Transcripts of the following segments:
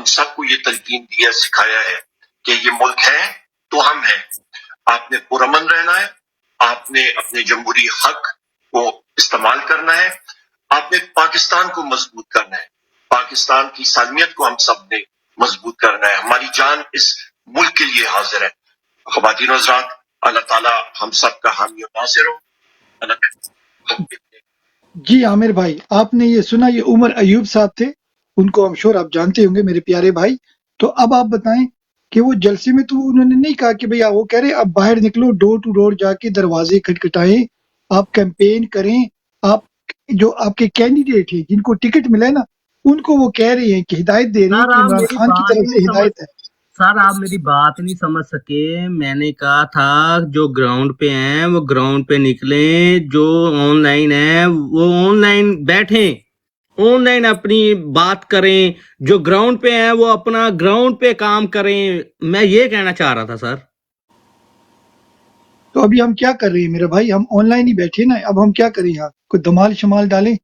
ہم سب کو یہ تلقین دیا سکھایا ہے کہ یہ ملک ہے تو ہم ہیں. آپ نے پرامن رہنا ہے, آپ نے اپنے جمہوری حق کو استعمال کرنا ہے, آپ نے پاکستان کو مضبوط کرنا ہے, پاکستان کی سالمیت کو ہم سب نے مضبوط کرنا ہے. ہماری جان اس ملک کے لیے حاضر ہے. خواتین و حضرات, اللہ تعالیٰ ہم سب کا حامی و ناصر ہو. جی عامر بھائی, آپ نے یہ سنا, یہ عمر ایوب صاحب تھے, ان کو ہم شور آپ جانتے ہوں گے میرے پیارے بھائی. تو اب آپ بتائیں کہ وہ جلسے میں تو انہوں نے نہیں کہا کہ بھئی وہ کہہ رہے اب باہر نکلو, ڈور ٹو ڈور جا کے دروازے کھٹکھٹائیں, آپ کیمپین کریں, آپ جو آپ کے کینڈیڈیٹ ہیں جن کو ٹکٹ ملا ہے نا, ان کو وہ کہہ رہے ہیں کہ ہدایت دے رہے ہیں سر کہ آپ عمران میری خان کی بات طرف ہی سے نہیں سمجھ ہدایت ہے. سر آپ میری بات نہیں سمجھ سکے. میں نے کہا تھا جو گراؤنڈ پہ ہیں وہ گراؤنڈ پہ نکلیں, جو آن لائن ہیں وہ آن لائن بیٹھیں, آن لائن اپنی بات کریں, جو گراؤنڈ پہ ہیں وہ اپنا گراؤنڈ پہ کام کریں. میں یہ کہنا چاہ رہا تھا سر. تو ابھی ہم کیا کر رہے ہیں میرے بھائی, ہم آن لائن ہی بیٹھے نا, اب ہم کیا کریں یہاں, کوئی دمال شمال ڈالیں؟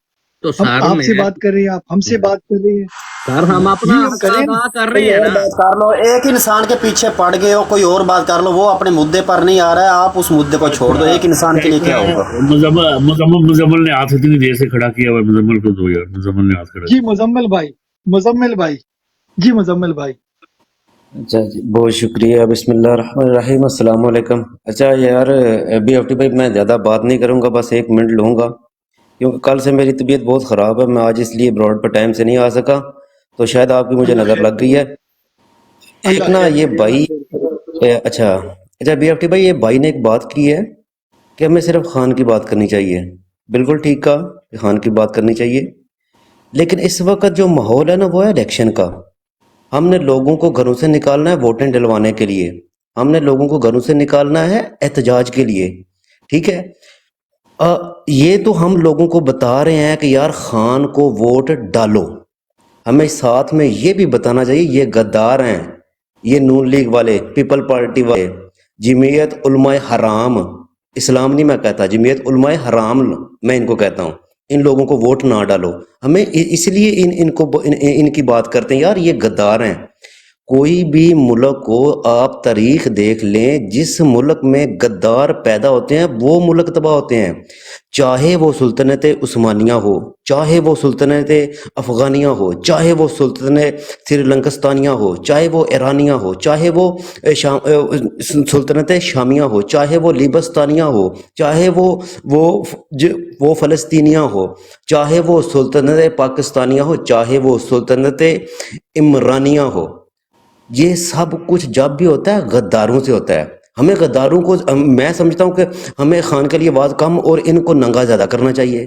تو ہم سر آپ سے میں بات کر رہے ہیں, آپ ہم سے بات کر رہے ہیں, سر ہم اپنا یہی ہم حق کریں نا. ادا کر کوئی رہے ہیں اور نا. بات کر لو, ایک انسان کے پیچھے پڑ گئے ہو, کوئی اور بات کر لو, وہ اپنے مدعے پر نہیں آ رہا ہے, آپ اس مدعے کو چھوڑ دو. ایک انسان کے لیے کیا ہوگا؟ مزمل نے ہاتھ اتنی دیر سے کھڑا کیا ہوا, مزمل کو دو یار, مزمل نے ہاتھ کھڑا جی کیا. مزمل بھائی, مزمل بھائی, جی مزمل بھائی. اچھا جی, بہت شکریہ. بسم اللہ الرحمن الرحیم. السلام علیکم. اچھا یار ابھی افٹی بھائی میں زیادہ بات نہیں کروں گا, بس 1 منٹ لوں گا, کیونکہ کل سے میری طبیعت بہت خراب ہے. میں آج اس لیے براڈ پہ ٹائم سے نہیں آ سکا, تو شاید آپ کی مجھے اللہ نظر خیر لگ گئی ہے. ایک اللہ نا خیر یہ کرے, اللہ بھائی خیر کرے. اچھا بی ایف ٹی بھائی, یہ بھائی نے ایک بات کی ہے کہ ہمیں صرف خان کی بات کرنی چاہیے. بالکل ٹھیک کہا کہ خان کی بات کرنی چاہیے, لیکن اس وقت جو ماحول ہے نا وہ ہے الیکشن کا. ہم نے لوگوں کو گھروں سے نکالنا ہے ووٹیں ڈلوانے کے لیے, ہم نے لوگوں کو گھروں سے نکالنا ہے احتجاج کے لیے, ٹھیک ہے. یہ تو ہم لوگوں کو بتا رہے ہیں کہ یار خان کو ووٹ ڈالو. ہمیں ساتھ میں یہ بھی بتانا چاہیے یہ غدار ہیں, یہ نون لیگ والے, پیپل پارٹی والے, جمعیت علماء حرام, اسلام نہیں میں کہتا, جمعیت علماء حرام میں ان کو کہتا ہوں, ان لوگوں کو ووٹ نہ ڈالو. ہمیں اس لیے ان کی بات کرتے ہیں, یار یہ غدار ہیں. کوئی بھی ملک کو آپ تاریخ دیکھ لیں, جس ملک میں غدار پیدا ہوتے ہیں وہ ملک تباہ ہوتے ہیں. چاہے وہ سلطنت عثمانیہ ہو, چاہے وہ سلطنت افغانیہ ہو, چاہے وہ سلطنت سری لنکستانیہ ہو, چاہے وہ ایرانیہ ہو, چاہے وہ سلطنت شامیہ ہو, چاہے وہ لیبستانیہ ہو, چاہے وہ فلسطینیہ ہو, چاہے وہ سلطنت پاکستانیہ ہو, چاہے وہ سلطنت عمرانیہ ہو. یہ سب کچھ جب بھی ہوتا ہے غداروں سے ہوتا ہے. ہمیں غداروں کو, میں سمجھتا ہوں کہ ہمیں خان کے لیے آواز کم اور ان کو ننگا زیادہ کرنا چاہیے.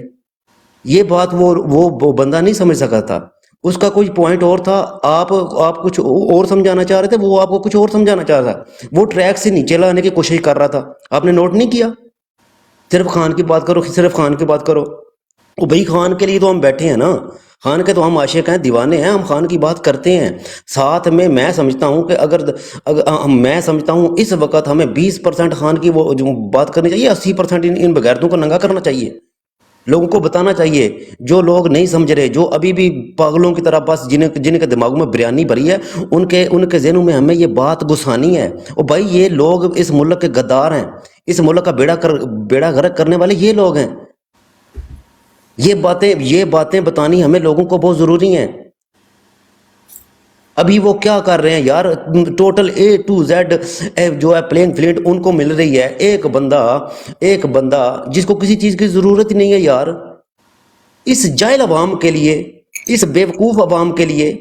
یہ بات وہ بندہ نہیں سمجھ سکا تھا, اس کا کوئی پوائنٹ اور تھا. آپ کچھ اور سمجھانا چاہ رہے تھے, وہ آپ کو کچھ اور سمجھانا چاہ رہا تھا. وہ ٹریک سے نیچے لانے کی کوشش کر رہا تھا, آپ نے نوٹ نہیں کیا. صرف خان کی بات کرو, صرف خان کی بات کرو. بھائی خان کے لیے تو ہم بیٹھے ہیں نا, خان کے تو ہم عاشق ہیں, دیوانے ہیں, ہم خان کی بات کرتے ہیں. ساتھ میں سمجھتا ہوں کہ اگر میں سمجھتا ہوں اس وقت ہمیں 20% خان کی وہ جو بات کرنی چاہیے, 80% ان بغیرتوں کو ننگا کرنا چاہیے. لوگوں کو بتانا چاہیے, جو لوگ نہیں سمجھ رہے, جو ابھی بھی پاگلوں کی طرح بس جن کے دماغوں میں بریانی بھری ہے, ان کے ذہنوں میں ہمیں یہ بات گھسانی ہے. اور بھائی یہ لوگ اس ملک کے غدار ہیں, اس ملک کا بیڑا غرق کرنے والے یہ لوگ ہیں. یہ باتیں بتانی ہمیں لوگوں کو بہت ضروری ہیں. ابھی وہ کیا کر رہے ہیں یار, ٹوٹل A to Z جو ہے پلینگ فلیٹ ان کو مل رہی ہے. ایک بندہ جس کو کسی چیز کی ضرورت ہی نہیں ہے یار, اس جاہل عوام کے لیے, اس بیوقوف عوام کے لیے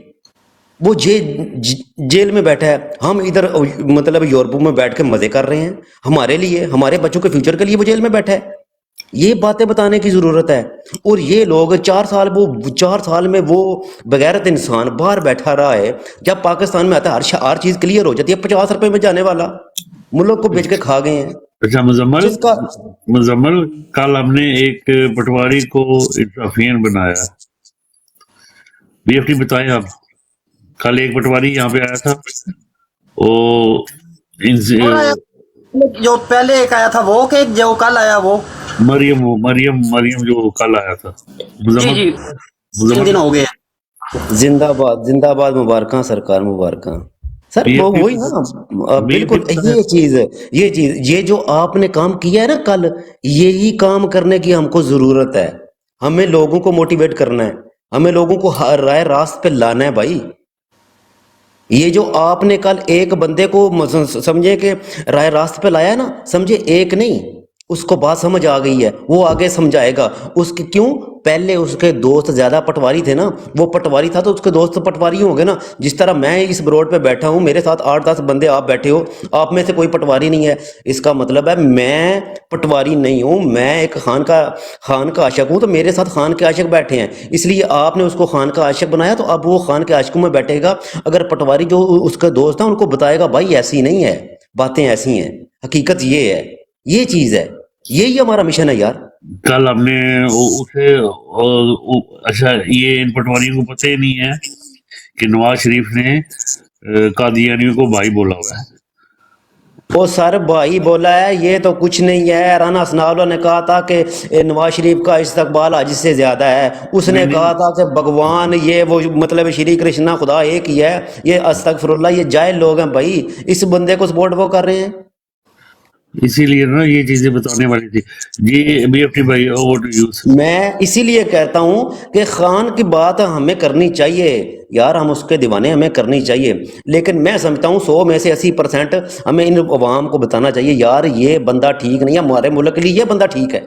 وہ جیل میں بیٹھا ہے. ہم ادھر مطلب یورپ میں بیٹھ کے مزے کر رہے ہیں, ہمارے لیے, ہمارے بچوں کے فیوچر کے لیے وہ جیل میں بیٹھا ہے. یہ باتیں بتانے کی ضرورت ہے. اور یہ لوگ 4 سال میں وہ بغیرت انسان باہر بیٹھا رہا ہے. جب پاکستان میں آتا ہے ہر چیز کلیئر ہو جاتی ہے, 50 روپے میں جانے والا ملک کو بیچ کے کھا گئے ہیں. اچھا مزمل, کل ہم نے ایک پٹواری کو انصافین بنایا. بی ایف ٹی بتائیں آپ, کل ایک پٹواری یہاں پہ آیا تھا, جو پہلے ایک آیا تھا وہ, کہ جو کل آیا وہ مریم جو کل آیا تھا. جی 3 دن ہو گئے. زندہ باد مبارکاں سرکار مبارکاں سر بی وہ ایف ٹی وہی نا بی ایف ٹی بالکل یہ چیز یہ جو آپ نے کام کیا ہے نا کل یہی کام کرنے کی ہم کو ضرورت ہے ہمیں لوگوں کو موٹیویٹ کرنا ہے ہمیں لوگوں کو رائے راست پہ لانا ہے بھائی یہ جو آپ نے کل ایک بندے کو سمجھے کہ رائے راست پہ لایا نا سمجھے ایک نہیں اس کو بات سمجھ آ گئی ہے وہ آگے سمجھائے گا اس کے کیوں پہلے اس کے دوست زیادہ پٹواری تھے نا وہ پٹواری تھا تو اس کے دوست پٹواری ہوں گے نا جس طرح میں اس بروڈ پہ بیٹھا ہوں میرے ساتھ 8-10 بندے آپ بیٹھے ہو آپ میں سے کوئی پٹواری نہیں ہے اس کا مطلب ہے میں پٹواری نہیں ہوں میں ایک خان کا عاشق ہوں تو میرے ساتھ خان کے عاشق بیٹھے ہیں اس لیے آپ نے اس کو خان کا عاشق بنایا تو اب وہ خان کے عاشقوں میں بیٹھے گا اگر پٹواری جو اس کے دوست ہیں ان کو بتائے گا بھائی ایسی نہیں ہے باتیں ایسی ہیں حقیقت یہ ہے یہ چیز ہے یہی ہمارا مشن ہے یار کل ہم نے اسے اچھا یہ ان پٹواریوں کو پتہ ہی نہیں ہے کہ نواز شریف نے قادیانیوں کو بھائی بولا ہوا ہے وہ سر بھائی بولا ہے یہ تو کچھ نہیں ہے رانا ثناءاللہ نے کہا تھا کہ نواز شریف کا استقبال حج سے زیادہ ہے اس نے کہا تھا کہ بھگوان یہ وہ مطلب شری کرشنا خدا ایک ہی ہے یہ استغفر اللہ یہ جاہل لوگ ہیں بھائی اس بندے کو سپورٹ وہ کر رہے ہیں اسی لیے نا یہ چیزیں بتانے والی تھی جی بی ایف ٹی بھائی اوور ٹو یو میں اسی لیے کہتا ہوں کہ خان کی بات ہمیں کرنی چاہیے یار ہم اس کے دیوانے ہمیں کرنی چاہیے لیکن میں سمجھتا ہوں 100 میں سے 80% ہمیں ان عوام کو بتانا چاہیے یار یہ بندہ ٹھیک نہیں ہے ہمارے ملک کے لیے یہ بندہ ٹھیک ہے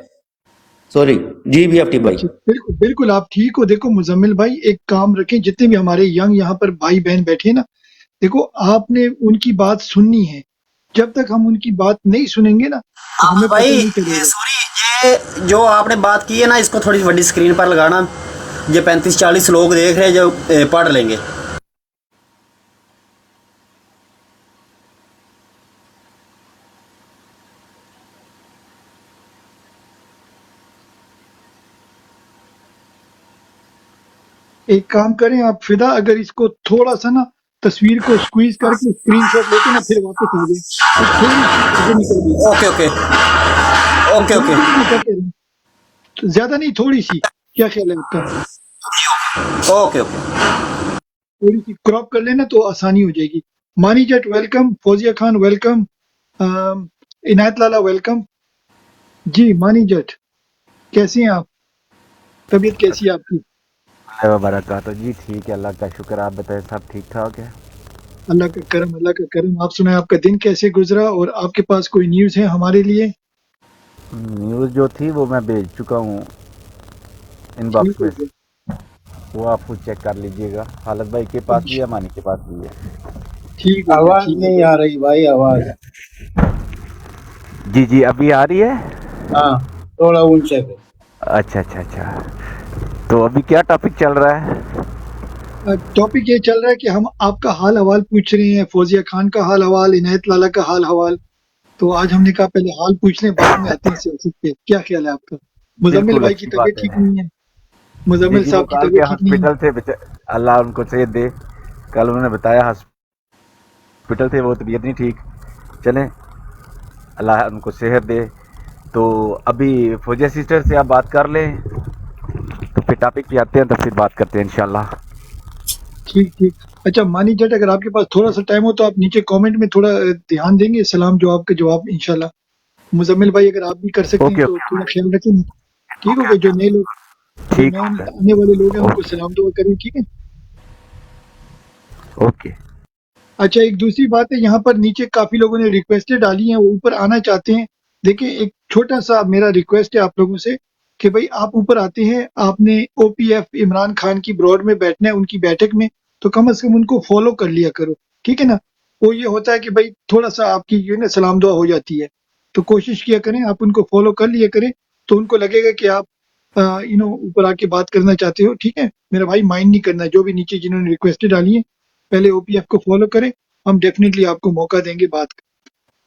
سوری جی بی ایف ٹی بھائی بالکل بالکل آپ ٹھیک ہو دیکھو مزمل بھائی ایک کام رکھیں جتنے بھی ہمارے ینگ یہاں پر بھائی بہن بیٹھے نا دیکھو آپ نے ان کی بات سننی ہے جب تک ہم ان کی بات نہیں سنیں گے نا تو ہمیں پتہ بھائی نہیں چلے یہ گا سوری یہ جو آپ نے بات کی ہے نا اس کو تھوڑی بڑی اسکرین پر لگانا یہ 35-40 لوگ دیکھ رہے ہیں جو پڑھ لیں گے ایک کام کریں آپ فدا اگر اس کو تھوڑا سا نا تصویر کو سکویز کر کے اسکرین شاٹ لے کے نا پھر واپس آ جائیں تو تھوڑی سی آگے نکل گئی اوکے اوکے اوکے تھوڑی اوکے سی میں کیا کہہ رہا ہوں تو زیادہ نہیں تھوڑی سی کیا خیال ہے آپ کا اوکے اوکے تھوڑی سی کراپ کر لینا تو آسانی ہو جائے گی مانی جٹ ویلکم فوزیہ خان ویلکم عنایت لالا ویلکم جی مانی جٹ کیسے ہیں آپ طبیعت کیسی ہے آپ کی وبرکاتہ جی ٹھیک ہے اللہ کا شکر آپ بتائیں سب ٹھیک ٹھاک ہے اللہ کا کرم آپ سنائیں آپ کا دن کیسے گزرا اور آپ کے پاس کوئی نیوز ہے ہمارے لیے نیوز جو تھی وہ میں بھیج چکا ہوں ان باکس ٹھیک ہو میں گیا وہ آپ خود چیک کر لیجئے گا حالت بھائی کے پاس بھی ہے مانی کے پاس بھی ہے ٹھیک ہو گیا آواز نہیں آ رہی بھائی آواز جی ابھی آ رہی ہے ہاں تھوڑا اونچا پہ اچھا تو ابھی کیا ٹاپک چل رہا ہے ٹاپک یہ چل رہا ہے کہ ہم آپ کا حال حوال پوچھ رہے ہیں فوزیہ خان کا حال حوال عنایت لالا کا حال حوال تو آج ہم نے کہا پہلے حال پوچھ لیں بعد میں آتے ہیں سیاست پہ کیا خیال ہے آپ کا مزمل بالکل بھائی کی اچھی طبیعت بات ٹھیک ہے نہیں ہے مزمل وہ صاحب کی کل کے طبیعت ٹھیک نہیں ہے ہاسپٹل تھے اللہ ان کو صحت دے کل انہوں نے بتایا ہاسپٹل تھے وہ طبیعت نہیں ٹھیک چلیں اللہ ان کو صحت دے تو ابھی فوجیہ سسٹر سے آپ بات کر لیں تو پھر ٹاپک پہ آتے ہیں تو پھر بات کرتے ہیں انشاءاللہ ٹھیک اچھا مانی جٹ اگر آپ کے پاس تھوڑا سا ٹائم ہو تو آپ نیچے کامنٹ میں تھوڑا دھیان دیں گے سلام جواب کا جواب انشاءاللہ مزمل بھائی اگر آپ بھی کر سکتے ہیں اوکے تو تھوڑا خیال رکھیں ٹھیک ہو گیا جو نئے ٹھیک آنے والے لوگ ہیں ان کو سلام دعا کریں ٹھیک ہے اوکے اچھا ایک دوسری بات ہے یہاں پر نیچے کافی لوگوں نے ریکویسٹیں ڈالی ہیں وہ اوپر آنا چاہتے ہیں دیکھیں ایک چھوٹا سا میرا ریکویسٹ ہے آپ لوگوں سے کہ بھائی آپ اوپر آتے ہیں آپ نے او پی ایف عمران خان کی بروڈ میں بیٹھنا ہے ان کی بیٹھک میں تو کم از کم ان کو فالو کر لیا کرو ٹھیک ہے نا وہ یہ ہوتا ہے کہ بھائی تھوڑا سا آپ کی جو ہے نا سلام دعا ہو جاتی ہے تو کوشش کیا کریں آپ ان کو فالو کر لیا کریں تو ان کو لگے گا کہ آپ اوپر آ کے بات کرنا چاہتے ہو ٹھیک ہے میرا بھائی مائنڈ نہیں کرنا جو بھی نیچے جنہوں نے ریکویسٹ ڈالی ہیں پہلے او پی ایف کو فالو کریں ہم ڈیفینیٹلی آپ کو موقع دیں گے بات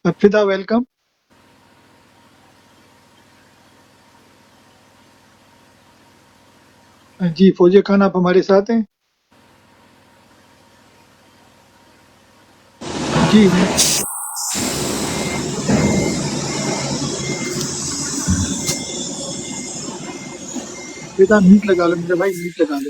کا فدا ویلکم جی فوزیہ خان آپ ہمارے ساتھ ہیں جی فدا میوٹ لگا لو میرا بھائی میوٹ لگا لو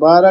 12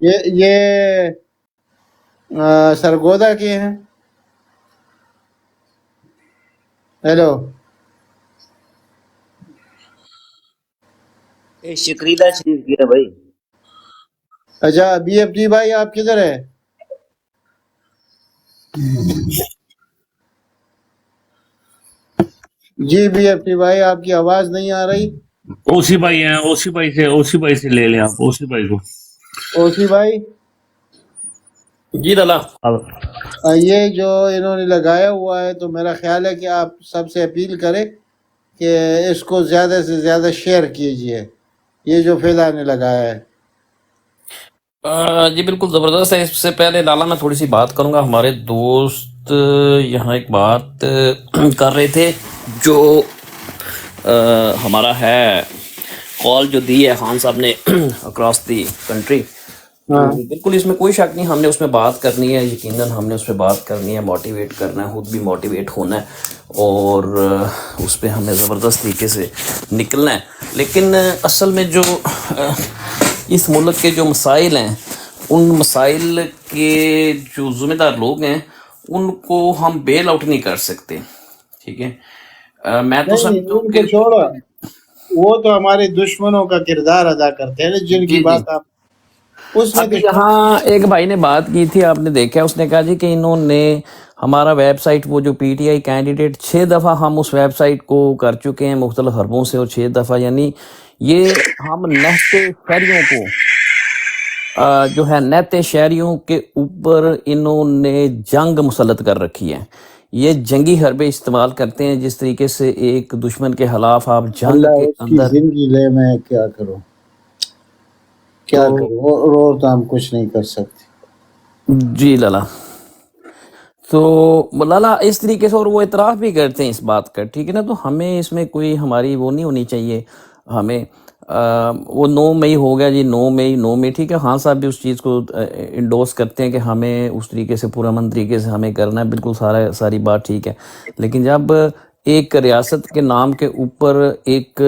یہ سرگودا کے ہیں. ہیلو. یہ شکریلا شریف کی ہے بھائی. اچھا بی ایف ٹی بھائی آپ کدھر ہے؟ جی بی ایف ٹی بھائی آپ کی آواز نہیں آ رہی. اوسی بھائی ہیں، اوسی بھائی سے لے لیں آپ، اوسی بھائی کو. اوسی بھائی جی لالا. یہ جو انہوں نے لگایا ہوا ہے تو میرا خیال ہے کہ آپ سب سے اپیل کریں کہ اس کو زیادہ سے زیادہ شیئر کیجئے، یہ جو فیضا نے لگایا ہے. جی بالکل زبردست ہے. اس سے پہلے لالا میں تھوڑی سی بات کروں گا. ہمارے دوست یہاں ایک بات کر رہے تھے جو ہمارا ہے کال جو دی ہے خان صاحب نے اکراس دی کنٹری، تو بالکل اس میں کوئی شک نہیں، ہم نے اس میں بات کرنی ہے، یقیناً ہم نے اس پہ بات کرنی ہے، موٹیویٹ کرنا ہے، خود بھی موٹیویٹ ہونا ہے اور اس پہ ہمیں زبردست طریقے سے نکلنا ہے. لیکن اصل میں جو اس ملک کے جو مسائل ہیں، ان مسائل کے جو ذمہ دار لوگ ہیں ان کو ہم بیل آؤٹ نہیں کر سکتے. ٹھیک ہے، میں تو نہیں سمجھتا ہوں ان کہ کو چھوڑو، وہ تو ہمارے دشمنوں کا کردار ادا کرتے ہیں جن کی جی بات آپ اس میں ابھی دشمن. یہاں ایک بھائی نے بات کی تھی، آپ نے دیکھا، اس نے کہا جی کہ انہوں نے ہمارا ویب سائٹ، وہ جو پی ٹی آئی کینڈیڈیٹ 6 دفعہ ہم اس ویب سائٹ کو کر چکے ہیں مختلف حربوں سے، اور 6 دفعہ یعنی یہ ہم نہتے شہریوں کو جو ہے نہتے شہریوں کے اوپر انہوں نے جنگ مسلط کر رکھی ہے. یہ جنگی حربیں استعمال کرتے ہیں، جس طریقے سے ایک دشمن کے خلاف آپ جنگ اللہ کے اس کی اندر. زندگی لے، میں کیا کروں کیا کروں، اور تو ہم کچھ نہیں کر سکتے. جی لالا، تو لالا اس طریقے سے، اور وہ اعتراف بھی کرتے ہیں اس بات کا، ٹھیک ہے نا. تو ہمیں اس میں کوئی ہماری وہ نہیں ہونی چاہیے. ہمیں وہ 9 مئی ہو گیا جی، 9 مئی ٹھیک ہے. خان صاحب بھی اس چیز کو انڈورس کرتے ہیں کہ ہمیں اس طریقے سے پرامن طریقے سے ہمیں کرنا ہے، بالکل ساری بات ٹھیک ہے. لیکن جب ایک ریاست کے نام کے اوپر ایک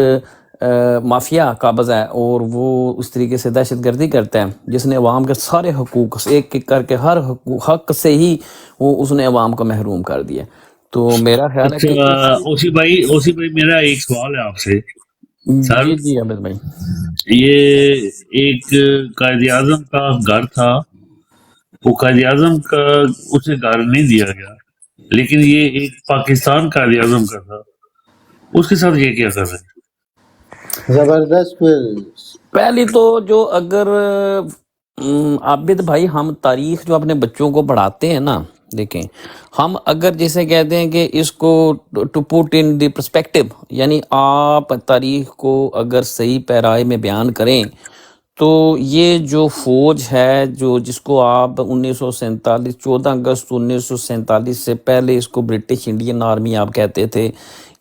مافیا قابض ہے اور وہ اس طریقے سے دہشت گردی کرتا ہے، جس نے عوام کے سارے حقوق ایک ایک کر کے ہر حق سے ہی وہ اس نے عوام کو محروم کر دیا. تو میرا خیال ہے کہ اچھا اوسی بھائی میرا ایک سوال ہے آپ سے سر. جی جی عابد بھائی، یہ ایک قائد اعظم کا گھر تھا، وہ قائد اعظم کا اسے گھر نہیں دیا گیا، لیکن یہ ایک پاکستان قائد اعظم کا تھا، اس کے ساتھ یہ کیا کر رہے ہیں؟ زبردست. پہلی تو جو اگر عابد بھائی ہم تاریخ جو اپنے بچوں کو پڑھاتے ہیں نا، دیکھیں ہم اگر جیسے کہتے ہیں کہ اس کو to put in the perspective, یعنی آپ تاریخ کو اگر صحیح پیرائے میں بیان کریں تو یہ جو فوج ہے جو جس کو آپ 1947 14 اگست 1947 سے پہلے اس کو برٹش انڈین آرمی آپ کہتے تھے،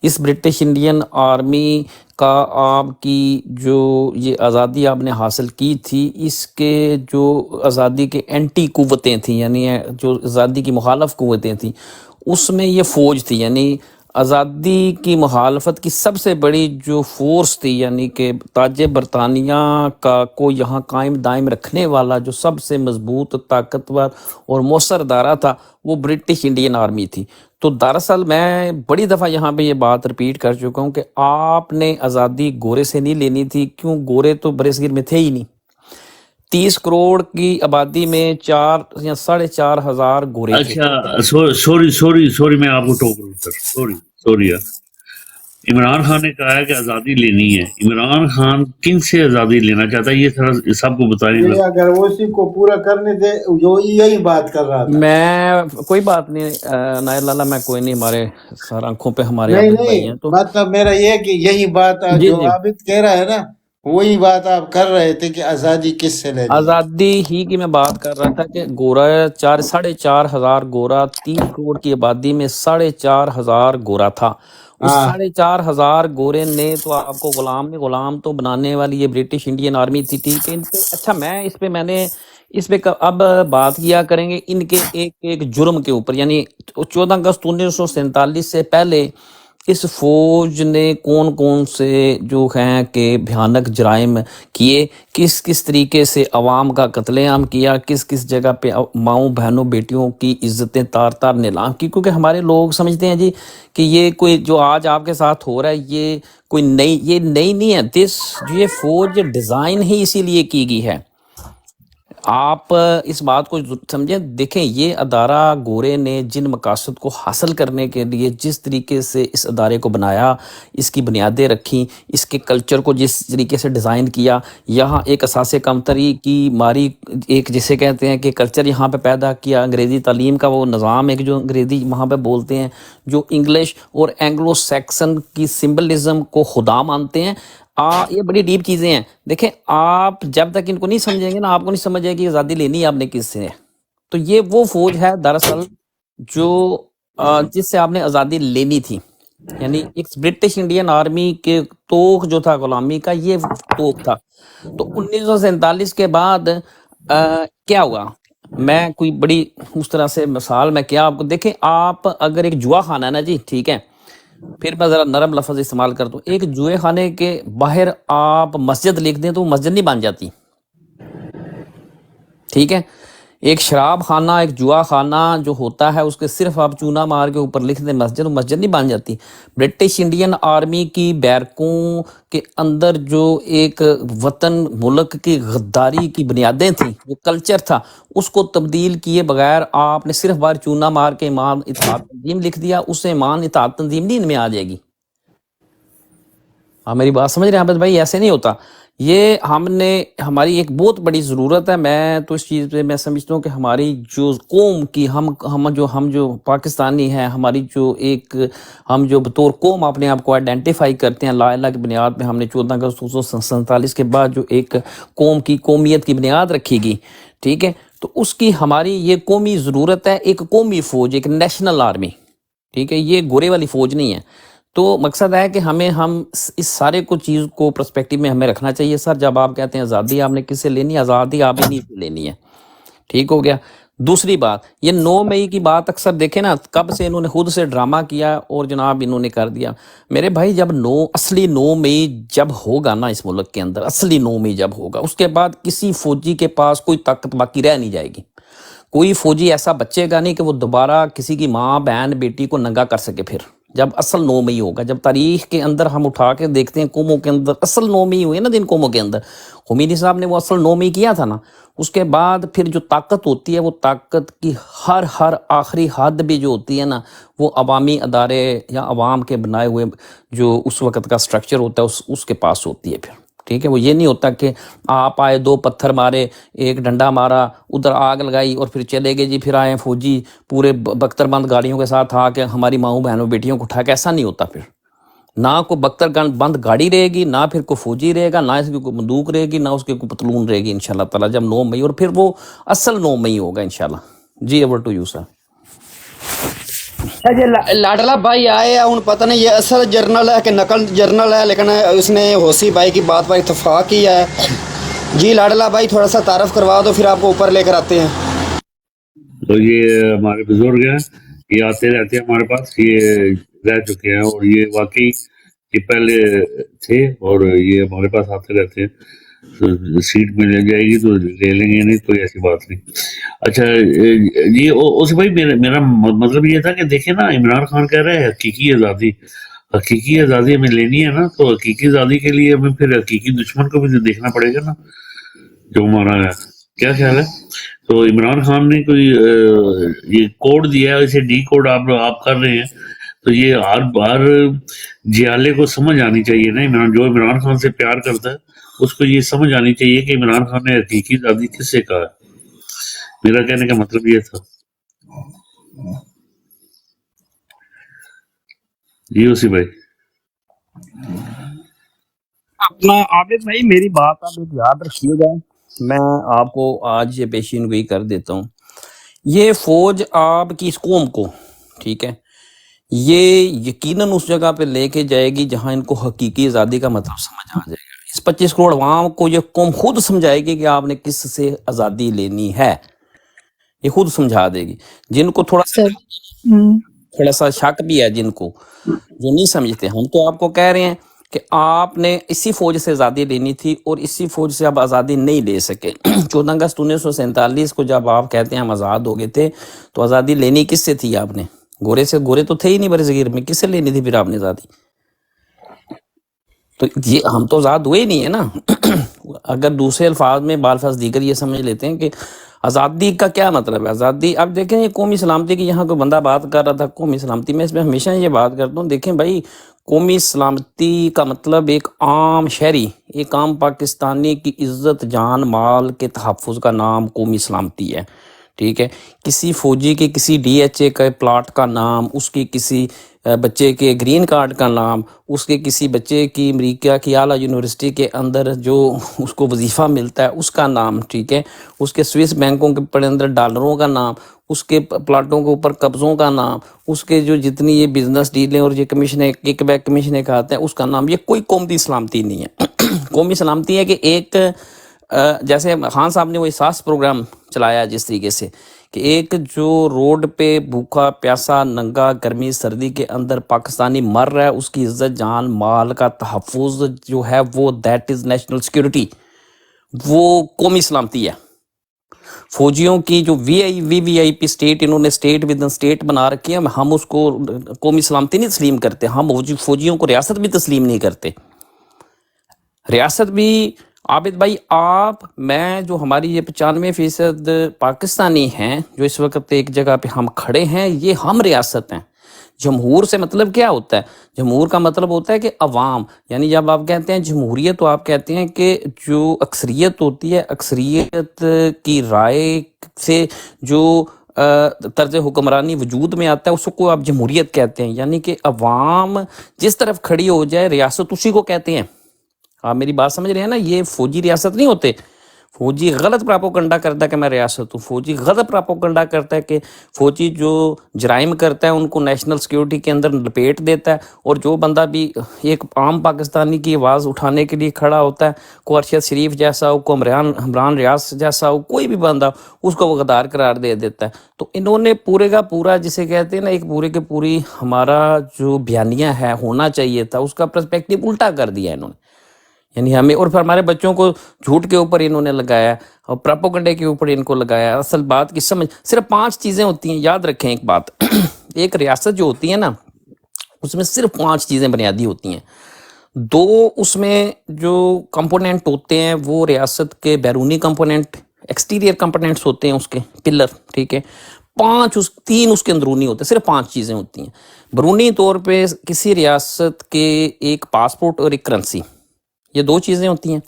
اس برٹش انڈین آرمی کا آپ کی جو یہ آزادی آپ نے حاصل کی تھی، اس کے جو آزادی کے اینٹی قوتیں تھیں، یعنی جو آزادی کی مخالف قوتیں تھیں، اس میں یہ فوج تھی. یعنی آزادی کی مخالفت کی سب سے بڑی جو فورس تھی، یعنی کہ تاج برطانیہ کا کو یہاں قائم دائم رکھنے والا جو سب سے مضبوط، طاقتور اور مؤثر ادارہ تھا، وہ برٹش انڈین آرمی تھی. تو دراصل میں بڑی دفعہ یہاں پہ یہ بات رپیٹ کر چکا ہوں کہ آپ نے آزادی گورے سے نہیں لینی تھی. کیوں؟ گورے تو برصغیر میں تھے ہی نہیں. 30 کروڑ کی آبادی میں 4 یا 4,500 گورے تھے. اچھا سوری میں آپ کو ٹوک رہا ہوں سر، سوری یار. عمران خان نے کہا ہے کہ آزادی لینی ہے. عمران خان کن سے آزادی لینا چاہتا ہے، یہ تھوڑا سب کو بتائیں گے. اگر وہ اسی کو پورا کرنے دے، جو یہی بات کر رہا تھا. میں کوئی بات نہیں نائر لالا، میں کوئی نہیں، ہمارے سر آنکھوں پہ ہمارے عابد بھائی ہیں. تو مطلب میرا یہ کہ یہی بات جی جو عابد کہہ رہا ہے نا، وہی بات آپ کر رہے تھے کہ آزادی کس سے لینی ہے. آزادی ہی کی میں بات کر رہا تھا کہ گورا 4,500 گورا، 30 کروڑ کی آبادی میں 4,500 گورا تھا. اس 4,500 گورے نے تو آپ کو غلام تو بنانے والی یہ برٹش انڈین آرمی تھی. ٹھیک ہے. اچھا میں نے اس پہ اب بات کیا کریں گے ان کے ایک ایک جرم کے اوپر. یعنی 14 اگست 1947 سے پہلے اس فوج نے کون کون سے جو ہیں کہ بھیانک جرائم کیے، کس کس طریقے سے عوام کا قتل عام کیا، کس کس جگہ پہ ماؤں بہنوں بیٹیوں کی عزتیں تار تار نیلام کی. کیونکہ ہمارے لوگ سمجھتے ہیں جی کہ یہ کوئی جو آج آپ کے ساتھ ہو رہا ہے یہ کوئی یہ نئی نہیں ہے. جو یہ فوج ڈیزائن ہی اسی لیے کی گئی ہے. آپ اس بات کو سمجھیں. دیکھیں یہ ادارہ گورے نے جن مقاصد کو حاصل کرنے کے لیے جس طریقے سے اس ادارے کو بنایا، اس کی بنیادیں رکھیں، اس کے کلچر کو جس طریقے سے ڈیزائن کیا، یہاں ایک اساس کمتری کی ماری ایک جسے کہتے ہیں کہ کلچر یہاں پہ پیدا کیا، انگریزی تعلیم کا وہ نظام ایک جو انگریزی وہاں پہ بولتے ہیں، جو انگلش اور اینگلو سیکسن کی سمبلزم کو خدا مانتے ہیں. یہ بڑی ڈیپ چیزیں ہیں. دیکھیں آپ جب تک ان کو نہیں سمجھیں گے نا، آپ کو نہیں سمجھ آئے گی آزادی لینی ہے آپ نے کس سے. تو یہ وہ فوج ہے دراصل جو جس سے آپ نے آزادی لینی تھی. یعنی ایک برٹش انڈین آرمی کے توق جو تھا غلامی کا، یہ توق تھا. تو 1947 کے بعد کیا ہوا، میں کوئی بڑی اس طرح سے مثال میں کیا آپ کو. دیکھیں آپ اگر ایک جوا خانہ ہے نا جی، ٹھیک ہے، پھر میں ذرا نرم لفظ استعمال کرتا ہوں. ایک جوئے خانے کے باہر آپ مسجد لکھ دیں تو وہ مسجد نہیں بن جاتی، ٹھیک ہے. ایک شراب خانہ، ایک جوا خانہ جو ہوتا ہے، اس کے صرف آپ چونا مار کے اوپر لکھ دیں مسجد، وہ مسجد نہیں بن جاتی. برٹش انڈین آرمی کی بیرکوں کے اندر جو ایک وطن ملک کی غداری کی بنیادیں تھیں، جو کلچر تھا، اس کو تبدیل کیے بغیر آپ نے صرف بار چونا مار کے ایمان اطاعت تنظیم لکھ دیا. اس سے ایمان اطاعت تنظیم نہیں ان میں آ جائے گی. آپ میری بات سمجھ رہے ہیں عابد بھائی؟ ایسے نہیں ہوتا. یہ ہماری ایک بہت بڑی ضرورت ہے. میں تو اس چیز پہ میں سمجھتا ہوں کہ ہماری جو قوم کی ہم جو پاکستانی ہیں، ہماری ہم جو بطور قوم اپنے آپ کو آئیڈینٹیفائی کرتے ہیں، لا الہ کی بنیاد پہ ہم نے 14 اگست 1947 کے بعد جو ایک قوم کی قومیت کی بنیاد رکھی گئی، ٹھیک ہے، تو اس کی ہماری یہ قومی ضرورت ہے. ایک قومی فوج، ایک نیشنل آرمی، ٹھیک ہے. یہ گورے والی فوج نہیں ہے. تو مقصد ہے کہ ہم اس سارے کو چیز کو پرسپیکٹیو میں ہمیں رکھنا چاہیے. سر جب آپ کہتے ہیں آزادی آپ نے کس سے لینی ہے، آزادی آپ ہی نہیں سے لینی ہے. ٹھیک ہو گیا. دوسری بات، یہ 9 مئی کی بات اکثر دیکھیں نا، کب سے انہوں نے خود سے ڈرامہ کیا اور جناب انہوں نے کر دیا. میرے بھائی جب اصلی 9 مئی جب ہوگا نا اس ملک کے اندر، اصلی 9 مئی جب ہوگا، اس کے بعد کسی فوجی کے پاس کوئی طاقت باقی رہ نہیں جائے گی. کوئی فوجی ایسا بچے گا نہیں کہ وہ دوبارہ کسی کی ماں بہن بیٹی کو ننگا کر سکے. پھر جب اصل 9 مئی ہوگا، جب تاریخ کے اندر ہم اٹھا کے دیکھتے ہیں قوموں کے اندر اصل 9 مئی ہوئے نا، جن قوموں کے اندر خمینی صاحب نے وہ اصل 9 مئی کیا تھا نا، اس کے بعد پھر جو طاقت ہوتی ہے، وہ طاقت کی ہر آخری حد بھی جو ہوتی ہے نا، وہ عوامی ادارے یا عوام کے بنائے ہوئے جو اس وقت کا سٹرکچر ہوتا ہے اس کے پاس ہوتی ہے. پھر ٹھیک ہے، وہ یہ نہیں ہوتا کہ آپ آئے 2 پتھر مارے، ایک ڈنڈا مارا، ادھر آگ لگائی اور پھر چلے گئے جی، پھر آئے فوجی پورے بختر بند گاڑیوں کے ساتھ آ کے ہماری ماؤں بہنوں بیٹیوں کو اٹھا کے. ایسا نہیں ہوتا. پھر نہ کوئی بختر بند گاڑی رہے گی، نہ پھر کوئی فوجی رہے گا، نہ اس کی کوئی بندوق رہے گی، نہ اس کی کوئی پتلون رہے گی انشاءاللہ تعالیٰ جب 9 مئی، اور پھر وہ اصل 9 مئی ہوگا انشاءاللہ. G over to you sir. لاڈلا بھائی آئے ہوں پتہ نہیں یہ اصل جرنل ہے کہ نقل جرنل ہے، لیکن اس نے حوثی بھائی کی بات پر اتفاق کیا ہے. جی لاڈلا بھائی تھوڑا سا تعارف کروا دو، پھر آپ کو اوپر لے کر آتے ہیں. تو یہ ہمارے بزرگ ہیں، یہ آتے رہتے ہیں ہمارے پاس، یہ رہ چکے ہیں، اور یہ واقعی یہ پہلے تھے اور یہ ہمارے پاس آتے رہتے ہیں. سیٹ مل جائے گی تو لے لیں گے، نہیں کوئی ایسی بات نہیں. اچھا جی اس بھائی میرا مطلب یہ تھا کہ دیکھیں نا، عمران خان کہہ رہے ہیں حقیقی آزادی ہمیں لینی ہے نا، تو حقیقی آزادی کے لیے ہمیں پھر حقیقی دشمن کو بھی دیکھنا پڑے گا نا جو ہمارا ہے. کیا خیال ہے؟ تو عمران خان نے کوئی یہ کوڈ دیا ہے، اسے ڈی کوڈ آپ کر رہے ہیں، تو یہ ہر جیالے کو سمجھ آنی چاہیے نا. جو عمران خان سے پیار کرتا ہے اس کو یہ سمجھ آنی چاہیے کہ عمران خان نے حقیقی آزادی کس سے کہا ہے. میرا کہنے کا مطلب یہ تھا. جی اسی بھائی اپنا عابد بھائی میری بات آپ یاد رکھیے گا، میں آپ کو آج یہ پیشین گوئی کر دیتا ہوں. یہ فوج آپ کی اس قوم کو، ٹھیک ہے، یہ یقیناً اس جگہ پہ لے کے جائے گی جہاں ان کو حقیقی آزادی کا مطلب سمجھ آ جائے گا. اس 25 کروڑ عوام کو یہ قوم خود سمجھائے گی کہ آپ نے کس سے آزادی لینی ہے. یہ خود سمجھا دے گی. جن کو تھوڑا سر تھوڑا سا شک بھی ہے جن کو جو نہیں سمجھتے. ہم تو آپ کو کہہ رہے ہیں کہ آپ نے اسی فوج سے آزادی لینی تھی اور اسی فوج سے آپ آزادی نہیں لے سکے. 14 اگست 1947 کو جب آپ کہتے ہیں ہم آزاد ہو گئے تھے تو آزادی لینی کس سے تھی آپ نے؟ گورے سے؟ گورے تو تھے ہی نہیں بر صغیر میں، کس سے لینی تھی پھر آپ نے آزادی؟ تو یہ ہم تو آزاد ہوئے ہی نہیں ہے نا. اگر دوسرے الفاظ میں بالفاظ دیگر یہ سمجھ لیتے ہیں کہ آزادی کا کیا مطلب ہے. آزادی اب دیکھیں یہ قومی سلامتی کی یہاں کوئی بندہ بات کر رہا تھا قومی سلامتی میں، اس میں ہمیشہ یہ بات کرتا ہوں، دیکھیں بھائی قومی سلامتی کا مطلب ایک عام شہری، ایک عام پاکستانی کی عزت جان مال کے تحفظ کا نام قومی سلامتی ہے. ٹھیک ہے، کسی فوجی کے کسی ڈی ایچ اے کا پلاٹ کا نام، اس کی کسی بچے کے گرین کارڈ کا نام، اس کے کسی بچے کی امریکہ کی اعلیٰ یونیورسٹی کے اندر جو اس کو وظیفہ ملتا ہے اس کا نام، ٹھیک ہے، اس کے سوئس بینکوں کے اندر ڈالروں کا نام، اس کے پلاٹوں کے اوپر قبضوں کا نام، اس کے جو جتنی یہ بزنس ڈیلیں اور یہ کمیشنیں کک بیک کمیشنیں کھاتے ہیں اس کا نام. یہ کوئی قومی سلامتی نہیں ہے. قومی سلامتی ہے کہ ایک جیسے خان صاحب نے وہ احساس پروگرام چلایا جس طریقے سے کہ ایک جو روڈ پہ بھوکا پیاسا ننگا گرمی سردی کے اندر پاکستانی مر رہا ہے، اس کی عزت جان مال کا تحفظ جو ہے وہ دیٹ از نیشنل سیکیورٹی، وہ قومی سلامتی ہے. فوجیوں کی جو وی آئی پی اسٹیٹ انہوں نے اسٹیٹ ود ان اسٹیٹ بنا رکھی ہے، ہم اس کو قومی سلامتی نہیں تسلیم کرتے. ہم فوجیوں کو ریاست بھی تسلیم نہیں کرتے. ریاست بھی عابد بھائی آپ میں جو ہماری یہ 95% پاکستانی ہیں جو اس وقت ایک جگہ پہ ہم کھڑے ہیں، یہ ہم ریاست ہیں. جمہور سے مطلب کیا ہوتا ہے؟ جمہور کا مطلب ہوتا ہے کہ عوام، یعنی جب آپ کہتے ہیں جمہوریت تو آپ کہتے ہیں کہ جو اکثریت ہوتی ہے، اکثریت کی رائے سے جو طرز حکمرانی وجود میں آتا ہے اس کو آپ جمہوریت کہتے ہیں. یعنی کہ عوام جس طرف کھڑی ہو جائے ریاست اسی کو کہتے ہیں. آپ میری بات سمجھ رہے ہیں نا؟ یہ فوجی ریاست نہیں ہوتے. فوجی غلط پراپوگنڈا کرتا ہے کہ میں ریاست ہوں. فوجی غلط پراپوگنڈا کرتا ہے کہ فوجی جو جرائم کرتا ہے ان کو نیشنل سیکیورٹی کے اندر لپیٹ دیتا ہے، اور جو بندہ بھی ایک عام پاکستانی کی آواز اٹھانے کے لیے کھڑا ہوتا ہے، کو ارشد شریف جیسا ہو، کو عمران ریاض جیسا ہو، کوئی بھی بندہ اس کو وہ غدار قرار دے دیتا ہے. تو انہوں نے پورے کا پورا جسے کہتے ہیں نا ایک پورے کے پوری ہمارا جو بیانیہ ہے ہونا چاہیے تھا اس کا پرسپیکٹیو الٹا کر دیا انہوں نے. یعنی ہمیں اور پھر ہمارے بچوں کو جھوٹ کے اوپر انہوں نے لگایا اور پراپوگنڈے کے اوپر ان کو لگایا. اصل بات کی سمجھ صرف 5 چیزیں ہوتی ہیں. یاد رکھیں ایک بات، ایک ریاست جو ہوتی ہے نا اس میں صرف 5 چیزیں بنیادی ہوتی ہیں. 2 اس میں جو کمپوننٹ ہوتے ہیں وہ ریاست کے بیرونی کمپوننٹ، ایکسٹیریئر کمپوننٹس ہوتے ہیں اس کے پلر، ٹھیک ہے. 3 اس کے اندرونی ہوتے ہیں. صرف 5 چیزیں ہوتی ہیں. بیرونی طور پہ کسی ریاست کے ایک پاسپورٹ اور ایک کرنسی، یہ 2 چیزیں ہوتی ہیں.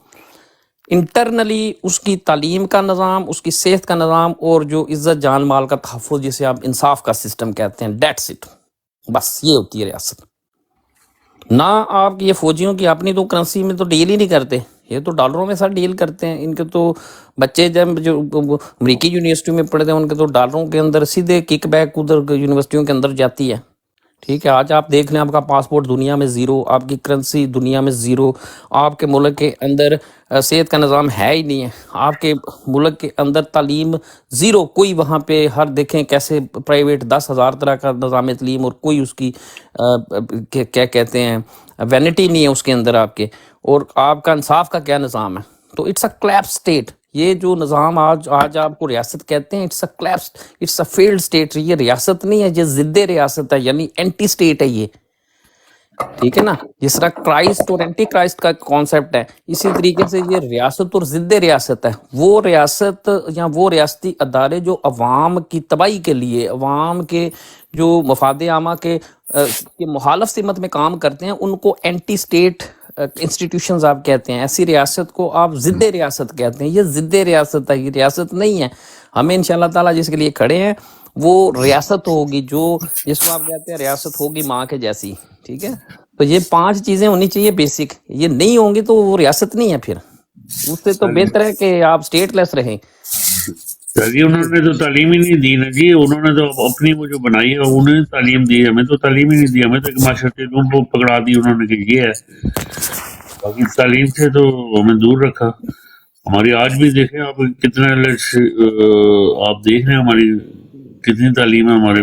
انٹرنلی اس کی تعلیم کا نظام، اس کی صحت کا نظام، اور جو عزت جان مال کا تحفظ جسے آپ انصاف کا سسٹم کہتے ہیں، دیٹس اٹ. بس یہ ہوتی ہے ریاست. نہ آپ کی یہ فوجیوں کی اپنی تو کرنسی میں تو ڈیل ہی نہیں کرتے، یہ تو ڈالروں میں سر ڈیل کرتے ہیں. ان کے تو بچے جب جو امریکی یونیورسٹی میں پڑھتے ہیں ان کے تو ڈالروں کے اندر سیدھے کک بیک ادھر یونیورسٹیوں کے اندر جاتی ہے. ٹھیک ہے، آج آپ دیکھ لیں آپ کا پاسپورٹ دنیا میں 0، آپ کی کرنسی دنیا میں 0، آپ کے ملک کے اندر صحت کا نظام ہے ہی نہیں ہے، آپ کے ملک کے اندر تعلیم 0، کوئی وہاں پہ ہر دیکھیں کیسے پرائیویٹ 10,000 طرح کا نظام تعلیم، اور کوئی اس کی کیا کہتے ہیں وینٹی نہیں ہے اس کے اندر آپ کے. اور آپ کا انصاف کا کیا نظام ہے؟ تو اٹس اے کلیپس اسٹیٹ. یہ جو نظام آج آپ کو ریاست کہتے ہیں، اٹس اے فیلڈ اسٹیٹ. یہ ریاست نہیں ہے، یہ ضد ریاست ہے، یعنی اینٹی اسٹیٹ ہے یہ. ٹھیک ہے نا؟ جس طرح کرائسٹ اور اینٹی کرائسٹ کا کانسیپٹ ہے، اسی طریقے سے یہ ریاست اور ضد ریاست ہے. وہ ریاست یا وہ ریاستی ادارے جو عوام کی تباہی کے لیے، عوام کے جو مفاد عامہ کے مخالف سمت میں کام کرتے ہیں، ان کو اینٹی اسٹیٹ انسٹیٹیوشنز آپ کہتے ہیں. ایسی ریاست کو آپ ضد ریاست کہتے ہیں. یہ ضد ریاست ہے، یہ ریاست نہیں ہے. ہمیں انشاءاللہ تعالیٰ جس کے لیے کھڑے ہیں وہ ریاست ہوگی جو جس کو آپ کہتے ہیں ریاست ہوگی ماں کے جیسی. ٹھیک ہے، تو یہ 5 چیزیں ہونی چاہیے بیسک. یہ نہیں ہوں گی تو وہ ریاست نہیں ہے. پھر اس سے تو بہتر ہے کہ آپ اسٹیٹ لیس رہیں. جی انہوں نے تو تعلیم ہی نہیں دی نا جی. انہوں نے تو اپنی وہ جو بنائی ہے انہوں نے تعلیم دی ہے، ہمیں تو تعلیم ہی نہیں دی. ہمیں تو ایک معاشرتی علوم کو پکڑا دی انہوں نے کہ یہ ہے، باقی تعلیم سے تو ہمیں دور رکھا. ہماری آج بھی دیکھیں آپ کتنے آپ دیکھ رہے ہیں ہماری کتنی تعلیم ہے ہمارے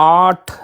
8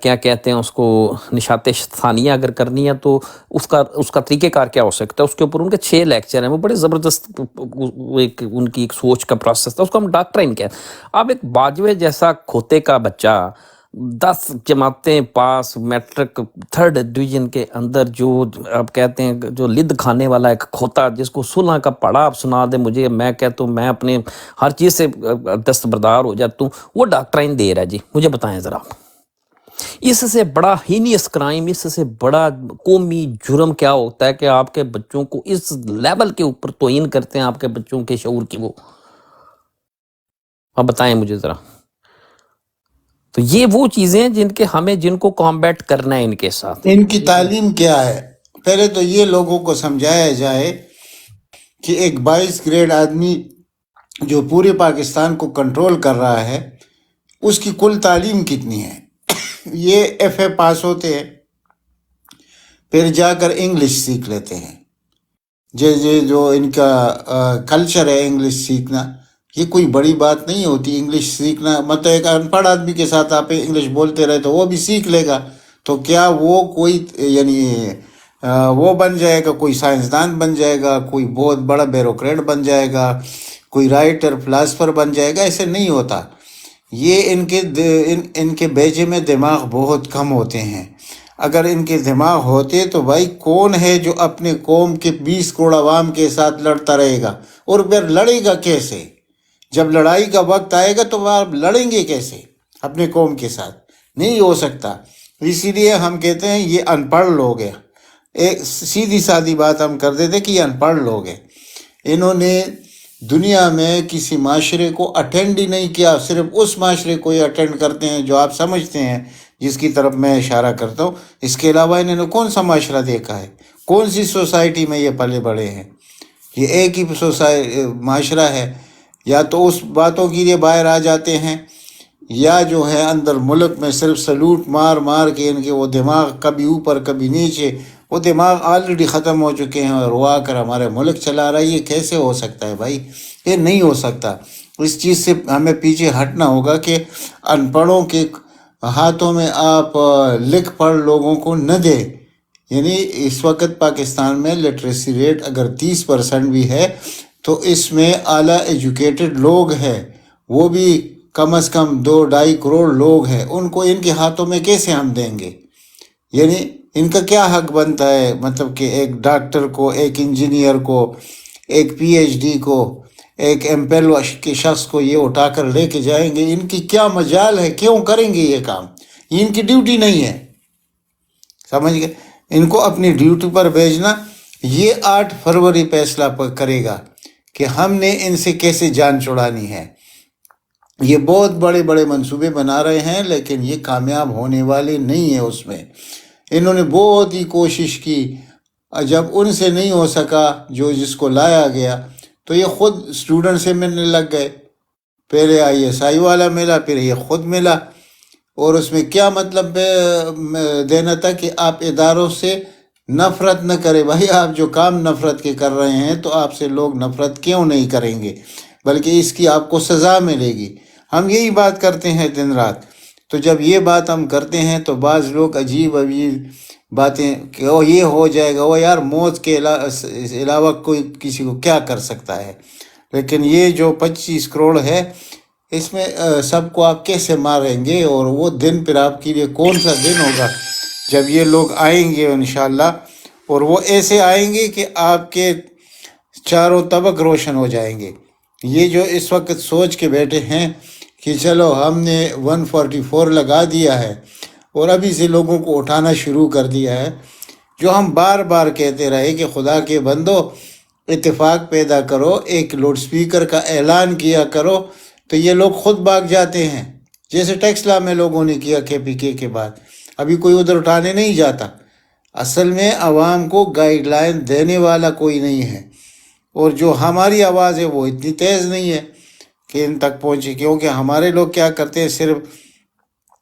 کیا کہتے ہیں اس کو نشات ثانیہ اگر کرنی ہے تو اس کا طریقہ کار کیا ہو سکتا ہے. اس کے اوپر ان کے 6 لیکچر ہیں, وہ بڑے زبردست ان کی ایک سوچ کا پروسیس تھا, اس کو ہم ڈاکٹرائن کہتے ہیں. اب ایک باجوے جیسا کھوتے کا بچہ 10 جماعتیں پاس, میٹرک 3rd ڈویژن کے اندر, جو آپ کہتے ہیں جو لد کھانے والا ایک کھوتا جس کو 16 کا پڑھا آپ سنا دے مجھے, میں کہتا ہوں میں اپنے ہر چیز سے دستبردار ہو جاتا ہوں, وہ ڈاکٹرائن دے رہا ہے. جی مجھے بتائیں ذرا, اس سے بڑا ہینیس کرائم, اس سے بڑا قومی جرم کیا ہوتا ہے کہ آپ کے بچوں کو اس لیول کے اوپر توہین کرتے ہیں, آپ کے بچوں کے شعور کی. وہ آپ بتائیں مجھے ذرا. تو یہ وہ چیزیں ہیں جن کو کامبیٹ کرنا ہے ان کے ساتھ. ان کی تعلیم کیا ہے؟ پہلے تو یہ لوگوں کو سمجھایا جائے کہ ایک 22 گریڈ آدمی جو پورے پاکستان کو کنٹرول کر رہا ہے اس کی کل تعلیم کتنی ہے. یہ FA پاس ہوتے ہیں, پھر جا کر انگلش سیکھ لیتے ہیں. جو ان کا کلچر ہے انگلش سیکھنا, یہ کوئی بڑی بات نہیں ہوتی. انگلش سیکھنا مطلب ایک ان پڑھ آدمی کے ساتھ آپ انگلش بولتے رہے تو وہ بھی سیکھ لے گا, تو کیا وہ کوئی یعنی وہ بن جائے گا, کوئی سائنسدان بن جائے گا, کوئی بہت بڑا بیوروکریٹ بن جائے گا, کوئی رائٹر فلاسفر بن جائے گا؟ ایسے نہیں ہوتا. یہ ان کے بیجے میں دماغ بہت کم ہوتے ہیں. اگر ان کے دماغ ہوتے تو بھائی کون ہے جو اپنے قوم کے 20 کروڑ عوام کے ساتھ لڑتا رہے گا, اور پھر لڑے گا کیسے؟ جب لڑائی کا وقت آئے گا تو وہ آپ لڑیں گے کیسے اپنے قوم کے ساتھ؟ نہیں ہو سکتا. اسی لیے ہم کہتے ہیں یہ ان پڑھ لوگ ہیں. ایک سیدھی سادی بات ہم کر دیتے کہ یہ ان پڑھ لوگ ہیں. انہوں نے دنیا میں کسی معاشرے کو اٹینڈ ہی نہیں کیا, صرف اس معاشرے کو ہی اٹینڈ کرتے ہیں جو آپ سمجھتے ہیں, جس کی طرف میں اشارہ کرتا ہوں. اس کے علاوہ انہوں نے کون سا معاشرہ دیکھا ہے؟ کون سی سوسائٹی میں یہ پلے بڑے ہیں؟ یہ ایک ہی معاشرہ ہے. یا تو اس باتوں کے لیے باہر آ جاتے ہیں, یا جو ہے اندر ملک میں صرف سلوٹ مار مار کے ان کے وہ دماغ کبھی اوپر کبھی نیچے, وہ دماغ آلریڈی ختم ہو چکے ہیں, اور وہ آ کر ہمارے ملک چلا رہا ہے. یہ کیسے ہو سکتا ہے بھائی؟ یہ نہیں ہو سکتا. اس چیز سے ہمیں پیچھے ہٹنا ہوگا کہ ان پڑھوں کے ہاتھوں میں آپ لکھ پڑھ لوگوں کو نہ دیں. یعنی اس وقت پاکستان میں لٹریسی ریٹ اگر 30% بھی ہے تو اس میں اعلیٰ ایجوکیٹڈ لوگ ہیں, وہ بھی کم از کم 2-2.5 کروڑ لوگ ہیں. ان کو ان کے ہاتھوں میں کیسے ہم دیں گے؟ یعنی ان کا کیا حق بنتا ہے؟ مطلب کہ ایک ڈاکٹر کو, ایک انجینئر کو, ایک PhD کو, ایک MPhil کے شخص کو یہ اٹھا کر لے کے جائیں گے؟ ان کی کیا مجال ہے؟ کیوں کریں گے یہ کام؟ یہ ان کی ڈیوٹی نہیں ہے. سمجھ گئے؟ ان کو اپنی ڈیوٹی پر بھیجنا. یہ 8 فروری فیصلہ کرے گا کہ ہم نے ان سے کیسے جان چھڑانی ہے. یہ بہت بڑے بڑے منصوبے بنا رہے ہیں, لیکن یہ کامیاب ہونے والے نہیں ہیں. اس میں انہوں نے بہت ہی کوشش کی, جب ان سے نہیں ہو سکا جس کو لایا گیا تو یہ خود اسٹوڈنٹ سے ملنے لگ گئے. پہلے ISI والا ملا, پھر یہ خود ملا, اور اس میں کیا مطلب دینا تھا کہ آپ اداروں سے نفرت نہ کرے. بھائی آپ جو کام نفرت کے کر رہے ہیں تو آپ سے لوگ نفرت کیوں نہیں کریں گے, بلکہ اس کی آپ کو سزا ملے گی. ہم یہی بات کرتے ہیں دن رات. تو جب یہ بات ہم کرتے ہیں تو بعض لوگ عجیب باتیں کہ یہ ہو جائے گا, وہ یار موت کے علاوہ کوئی کسی کو کیا کر سکتا ہے. لیکن یہ جو 25 کروڑ ہے اس میں سب کو آپ کیسے ماریں گے؟ اور وہ دن پھر آپ کے لیے کون سا دن ہوگا جب یہ لوگ آئیں گے انشاءاللہ, اور وہ ایسے آئیں گے کہ آپ کے چاروں طبق روشن ہو جائیں گے. یہ جو اس وقت سوچ کے بیٹھے ہیں کہ چلو ہم نے 144 لگا دیا ہے اور ابھی سے لوگوں کو اٹھانا شروع کر دیا ہے, جو ہم بار بار کہتے رہے کہ خدا کے بندو اتفاق پیدا کرو, ایک لاؤڈ سپیکر کا اعلان کیا کرو, تو یہ لوگ خود بھاگ جاتے ہیں. جیسے ٹیکسلا میں لوگوں نے کیا KPK کے بعد, ابھی کوئی ادھر اٹھانے نہیں جاتا. اصل میں عوام کو گائیڈ لائن دینے والا کوئی نہیں ہے, اور جو ہماری آواز ہے وہ اتنی تیز نہیں ہے کہ ان تک پہنچے. کیونکہ ہمارے لوگ کیا کرتے ہیں, صرف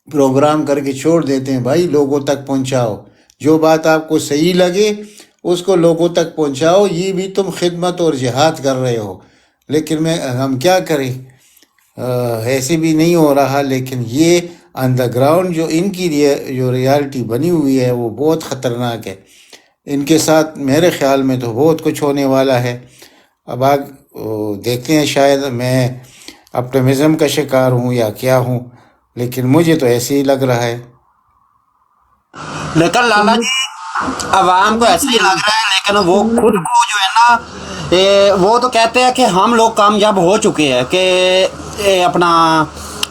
پروگرام کر کے چھوڑ دیتے ہیں. بھائی لوگوں تک پہنچاؤ, جو بات آپ کو صحیح لگے اس کو لوگوں تک پہنچاؤ. یہ بھی تم خدمت اور جہاد کر رہے ہو. لیکن ہم کیا کریں, ایسے بھی نہیں ہو رہا. لیکن یہ آن دا گراؤنڈ جو ان کی جو ریالٹی بنی ہوئی ہے وہ بہت خطرناک ہے. ان کے ساتھ میرے خیال میں تو بہت کچھ ہونے والا ہے. اب دیکھتے ہیں، شاید میں اپٹمزم کا شکار ہوں یا کیا ہوں، لیکن مجھے تو ایسے ہی لگ رہا ہے. لیکن لالا جی عوام کو ایسا ہی لگ رہا ہے، لیکن وہ خود کو جو ہے نا وہ تو کہتے ہیں کہ ہم لوگ کامیاب ہو چکے ہیں، کہ اپنا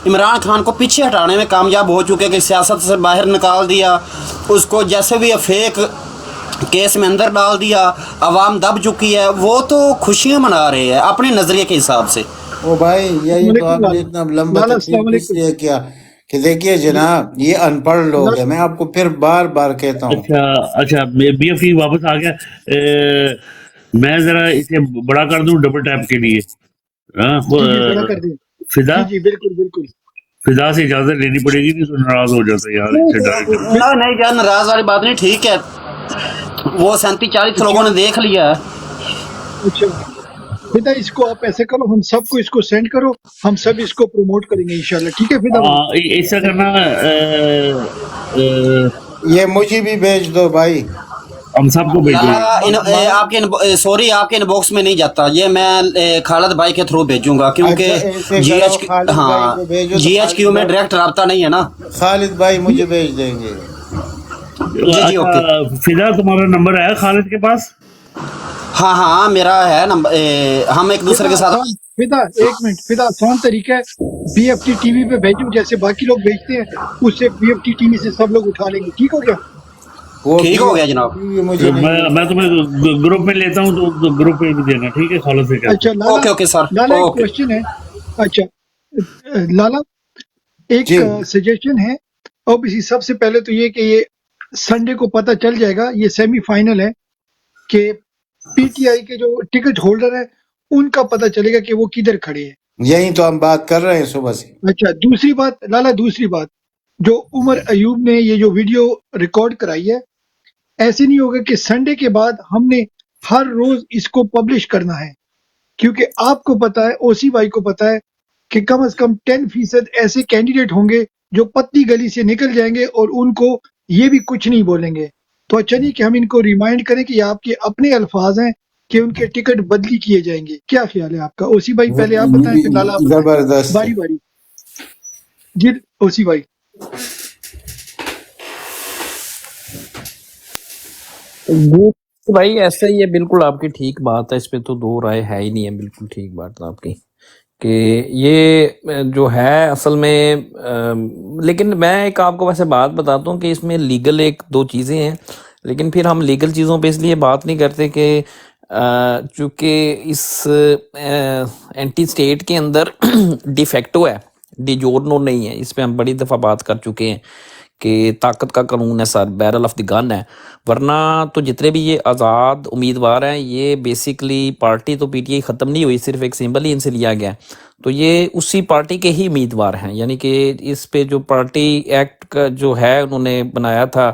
عمران خان کو پیچھے ہٹانے میں کامیاب ہو چکے ہیں، کہ سیاست سے باہر نکال دیا اس کو، جیسے بھی فیک کیس میں اندر ڈال دیا، عوام دب چکی ہے. وہ تو خوشیاں منا رہے ہیں اپنے نظریے کے حساب سے. او بھائی یہی تو آپ نے اتنا لمبا لالا تقریر السلام کس علیکم. لیے کیا کہ دیکھیے جناب یہ ان پڑھ لوگ ہیں. میں آپ کو پھر بار بار کہتا ہوں. اچھا بی ایف ٹی واپس آ گیا. میں ذرا اسے بڑا کر دوں ڈبل ٹیپ کے لیے. جی جی بڑا کر دیں. فضا جی جی بالکل بالکل. فضا سے اجازت لینی پڑے گی، نہیں تو ناراض ہو جاتا ہے یار اسے ڈائریکٹ. نہیں جان، ناراض والی بات نہیں، ٹھیک ہے، وہ 37-40 لوگوں نے دیکھ لیا ہے. اچھا فدا اس کو آپ ایسے کرو، ہم سب کو اس کو سینڈ کرو، ہم سب اس کو پروموٹ کریں گے انشاءاللہ. ٹھیک ہے فدا بھائی؟ ایسا کرنا یہ مجھے بھی بھیج دو بھائی. ہم سب کو بھیج دیں گے. آپ کے سوری آپ کے ان باکس میں نہیں جاتا یہ، میں خالد بھائی کے تھرو بھیجوں گا، کیونکہ اچھا ایسے کرو، خالد بھائی کو بھیجو تو جی ایچ کیو میں خالد ڈائریکٹ رابطہ نہیں ہے نا. خالد بھائی مجھے بھیج دیں گے. جی اوکے. اچھا فضا تمہارا نمبر ہے خالد کے پاس؟ ہاں میرا ہے نمبر، ہم ایک دوسرے کے ساتھ. فدا ایک منٹ، فدا آسان طریقہ ہے، B F T T V پہ بھیجو جیسے باقی لوگ بھیجتے ہیں، اس سے B F T T V سے سب لوگ اٹھا لیں گے. ٹھیک ہو گیا؟ وہ ٹھیک ہو گیا جناب. مجھے میں تمہیں گروپ میں لیتا ہوں تو گروپ میں بھی دینا، ٹھیک ہے؟ خالد سے کہتے اچھا اوکے اوکے سر. لالا ایک اوکے کوشچن ہے. اچھا لالا ایک جی سجیشن ہے. اب اسی سب سے پہلے تو یہ کہ یہ سنڈے کو پتہ چل جائے گا، یہ سیمی فائنل ہے، کہ پی ٹی آئی کے جو ٹکٹ ہولڈر ہیں ان کا پتہ چلے گا کہ وہ کدھر کھڑے ہیں. یہی تو ہم بات کر رہے ہیں صبح سے. اچھا دوسری بات لالا، دوسری بات جو عمر ایوب نے یہ جو ویڈیو ریکارڈ کرائی ہے، ایسے نہیں ہوگا کہ سنڈے کے بعد ہم نے ہر روز اس کو پبلش کرنا ہے، کیونکہ آپ کو پتا ہے، او سی بھائی کو پتا ہے کہ کم از کم 10% ایسے کینڈیڈیٹ ہوں گے جو پتلی گلی سے نکل جائیں گے اور ان کو یہ بھی کچھ نہیں بولیں گے. تو اچھا نہیں کہ ہم ان کو ریمائنڈ کریں کہ یہ آپ کے اپنے الفاظ ہیں کہ ان کے ٹکٹ بدلی کیے جائیں گے. کیا خیال ہے آپ کا؟ او سی بھائی پہلے آپ بتائیں پھر لالا آپ بتائیں. زبردست. باری باری. جی او سی بھائی. بھائی ایسا ہی ہے، بالکل آپ کی ٹھیک بات ہے، اس پہ تو دو رائے ہے ہی نہیں ہے، بالکل ٹھیک بات ہے آپ کی کہ یہ جو ہے اصل میں. لیکن میں ایک آپ کو ویسے بات بتاتا ہوں کہ اس میں لیگل ایک دو چیزیں ہیں، لیکن پھر ہم لیگل چیزوں پہ اس لیے بات نہیں کرتے کہ چونکہ اس اینٹی اسٹیٹ کے اندر ڈی فیکٹو ہے، ڈی جورنو نہیں ہے. اس پہ ہم بڑی دفعہ بات کر چکے ہیں کہ طاقت کا قانون ہے سر، بیرل آف دی گن ہے. ورنہ تو جتنے بھی یہ آزاد امیدوار ہیں، یہ بیسیکلی پارٹی تو پی ٹی آئی ختم نہیں ہوئی، صرف ایک سمبل ہی ان سے لیا گیا، تو یہ اسی پارٹی کے ہی امیدوار ہیں. یعنی کہ اس پہ جو پارٹی ایکٹ کا جو ہے انہوں نے بنایا تھا،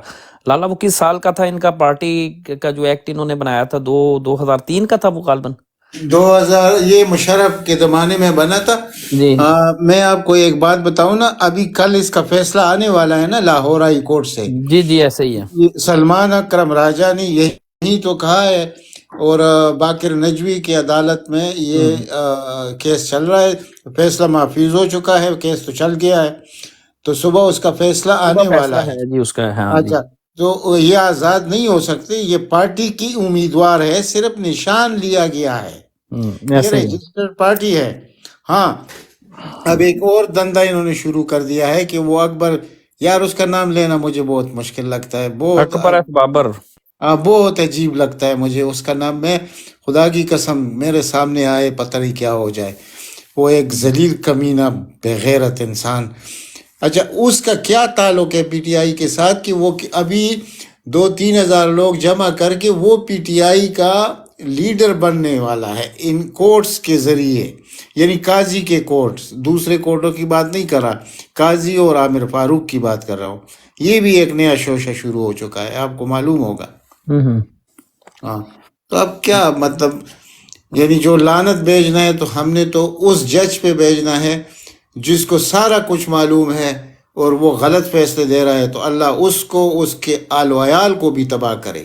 لالا وہ کس سال کا تھا ان کا پارٹی کا جو ایکٹ انہوں نے بنایا تھا؟ 2003 کا تھا وہ غالباً. 2000 یہ مشرف کے زمانے میں بنا تھا. جی میں آپ کو ایک بات بتاؤں نا، ابھی کل اس کا فیصلہ آنے والا ہے نا لاہور ہائی کورٹ سے. جی ایسا ہی ہے. سلمان اکرم راجہ نے یہی تو کہا ہے، اور باقر نجوی کی عدالت میں یہ کیس چل رہا ہے. فیصلہ محفوظ ہو چکا ہے، کیس تو چل گیا ہے، تو صبح اس کا فیصلہ آنے والا ہے. جی اس کا. ہاں اچھا تو یہ آزاد نہیں ہو سکتے، یہ پارٹی کی امیدوار ہے، صرف نشان لیا گیا ہے، یہ رجسٹرڈ پارٹی ہے. ہاں اب ایک اور دندہ انہوں نے شروع کر دیا ہے کہ وہ اکبر، یار اس کا نام لینا مجھے بہت مشکل لگتا ہے، بہت عجیب لگتا ہے مجھے اس کا نام. میں خدا کی قسم میرے سامنے آئے پتہ نہیں کیا ہو جائے. وہ ایک ذلیل کمینہ بغیرت انسان. اچھا اس کا کیا تعلق ہے پی ٹی آئی کے ساتھ کہ وہ ابھی 2-3 ہزار لوگ جمع کر کے وہ پی ٹی آئی کا لیڈر بننے والا ہے ان کورٹس کے ذریعے، یعنی قاضی کے کورٹس، دوسرے کورٹوں کی بات نہیں کر رہا، قاضی اور عامر فاروق کی بات کر رہا ہوں. یہ بھی ایک نیا شوشہ شروع ہو چکا ہے، آپ کو معلوم ہوگا. ہاں تو اب کیا مطلب، یعنی جو لعنت بھیجنا ہے تو ہم نے تو اس جج پہ بھیجنا ہے جس کو سارا کچھ معلوم ہے، اور وہ غلط فیصلے دے رہا ہے تو اللہ اس کو اس کے آل و عیال کو بھی تباہ کرے،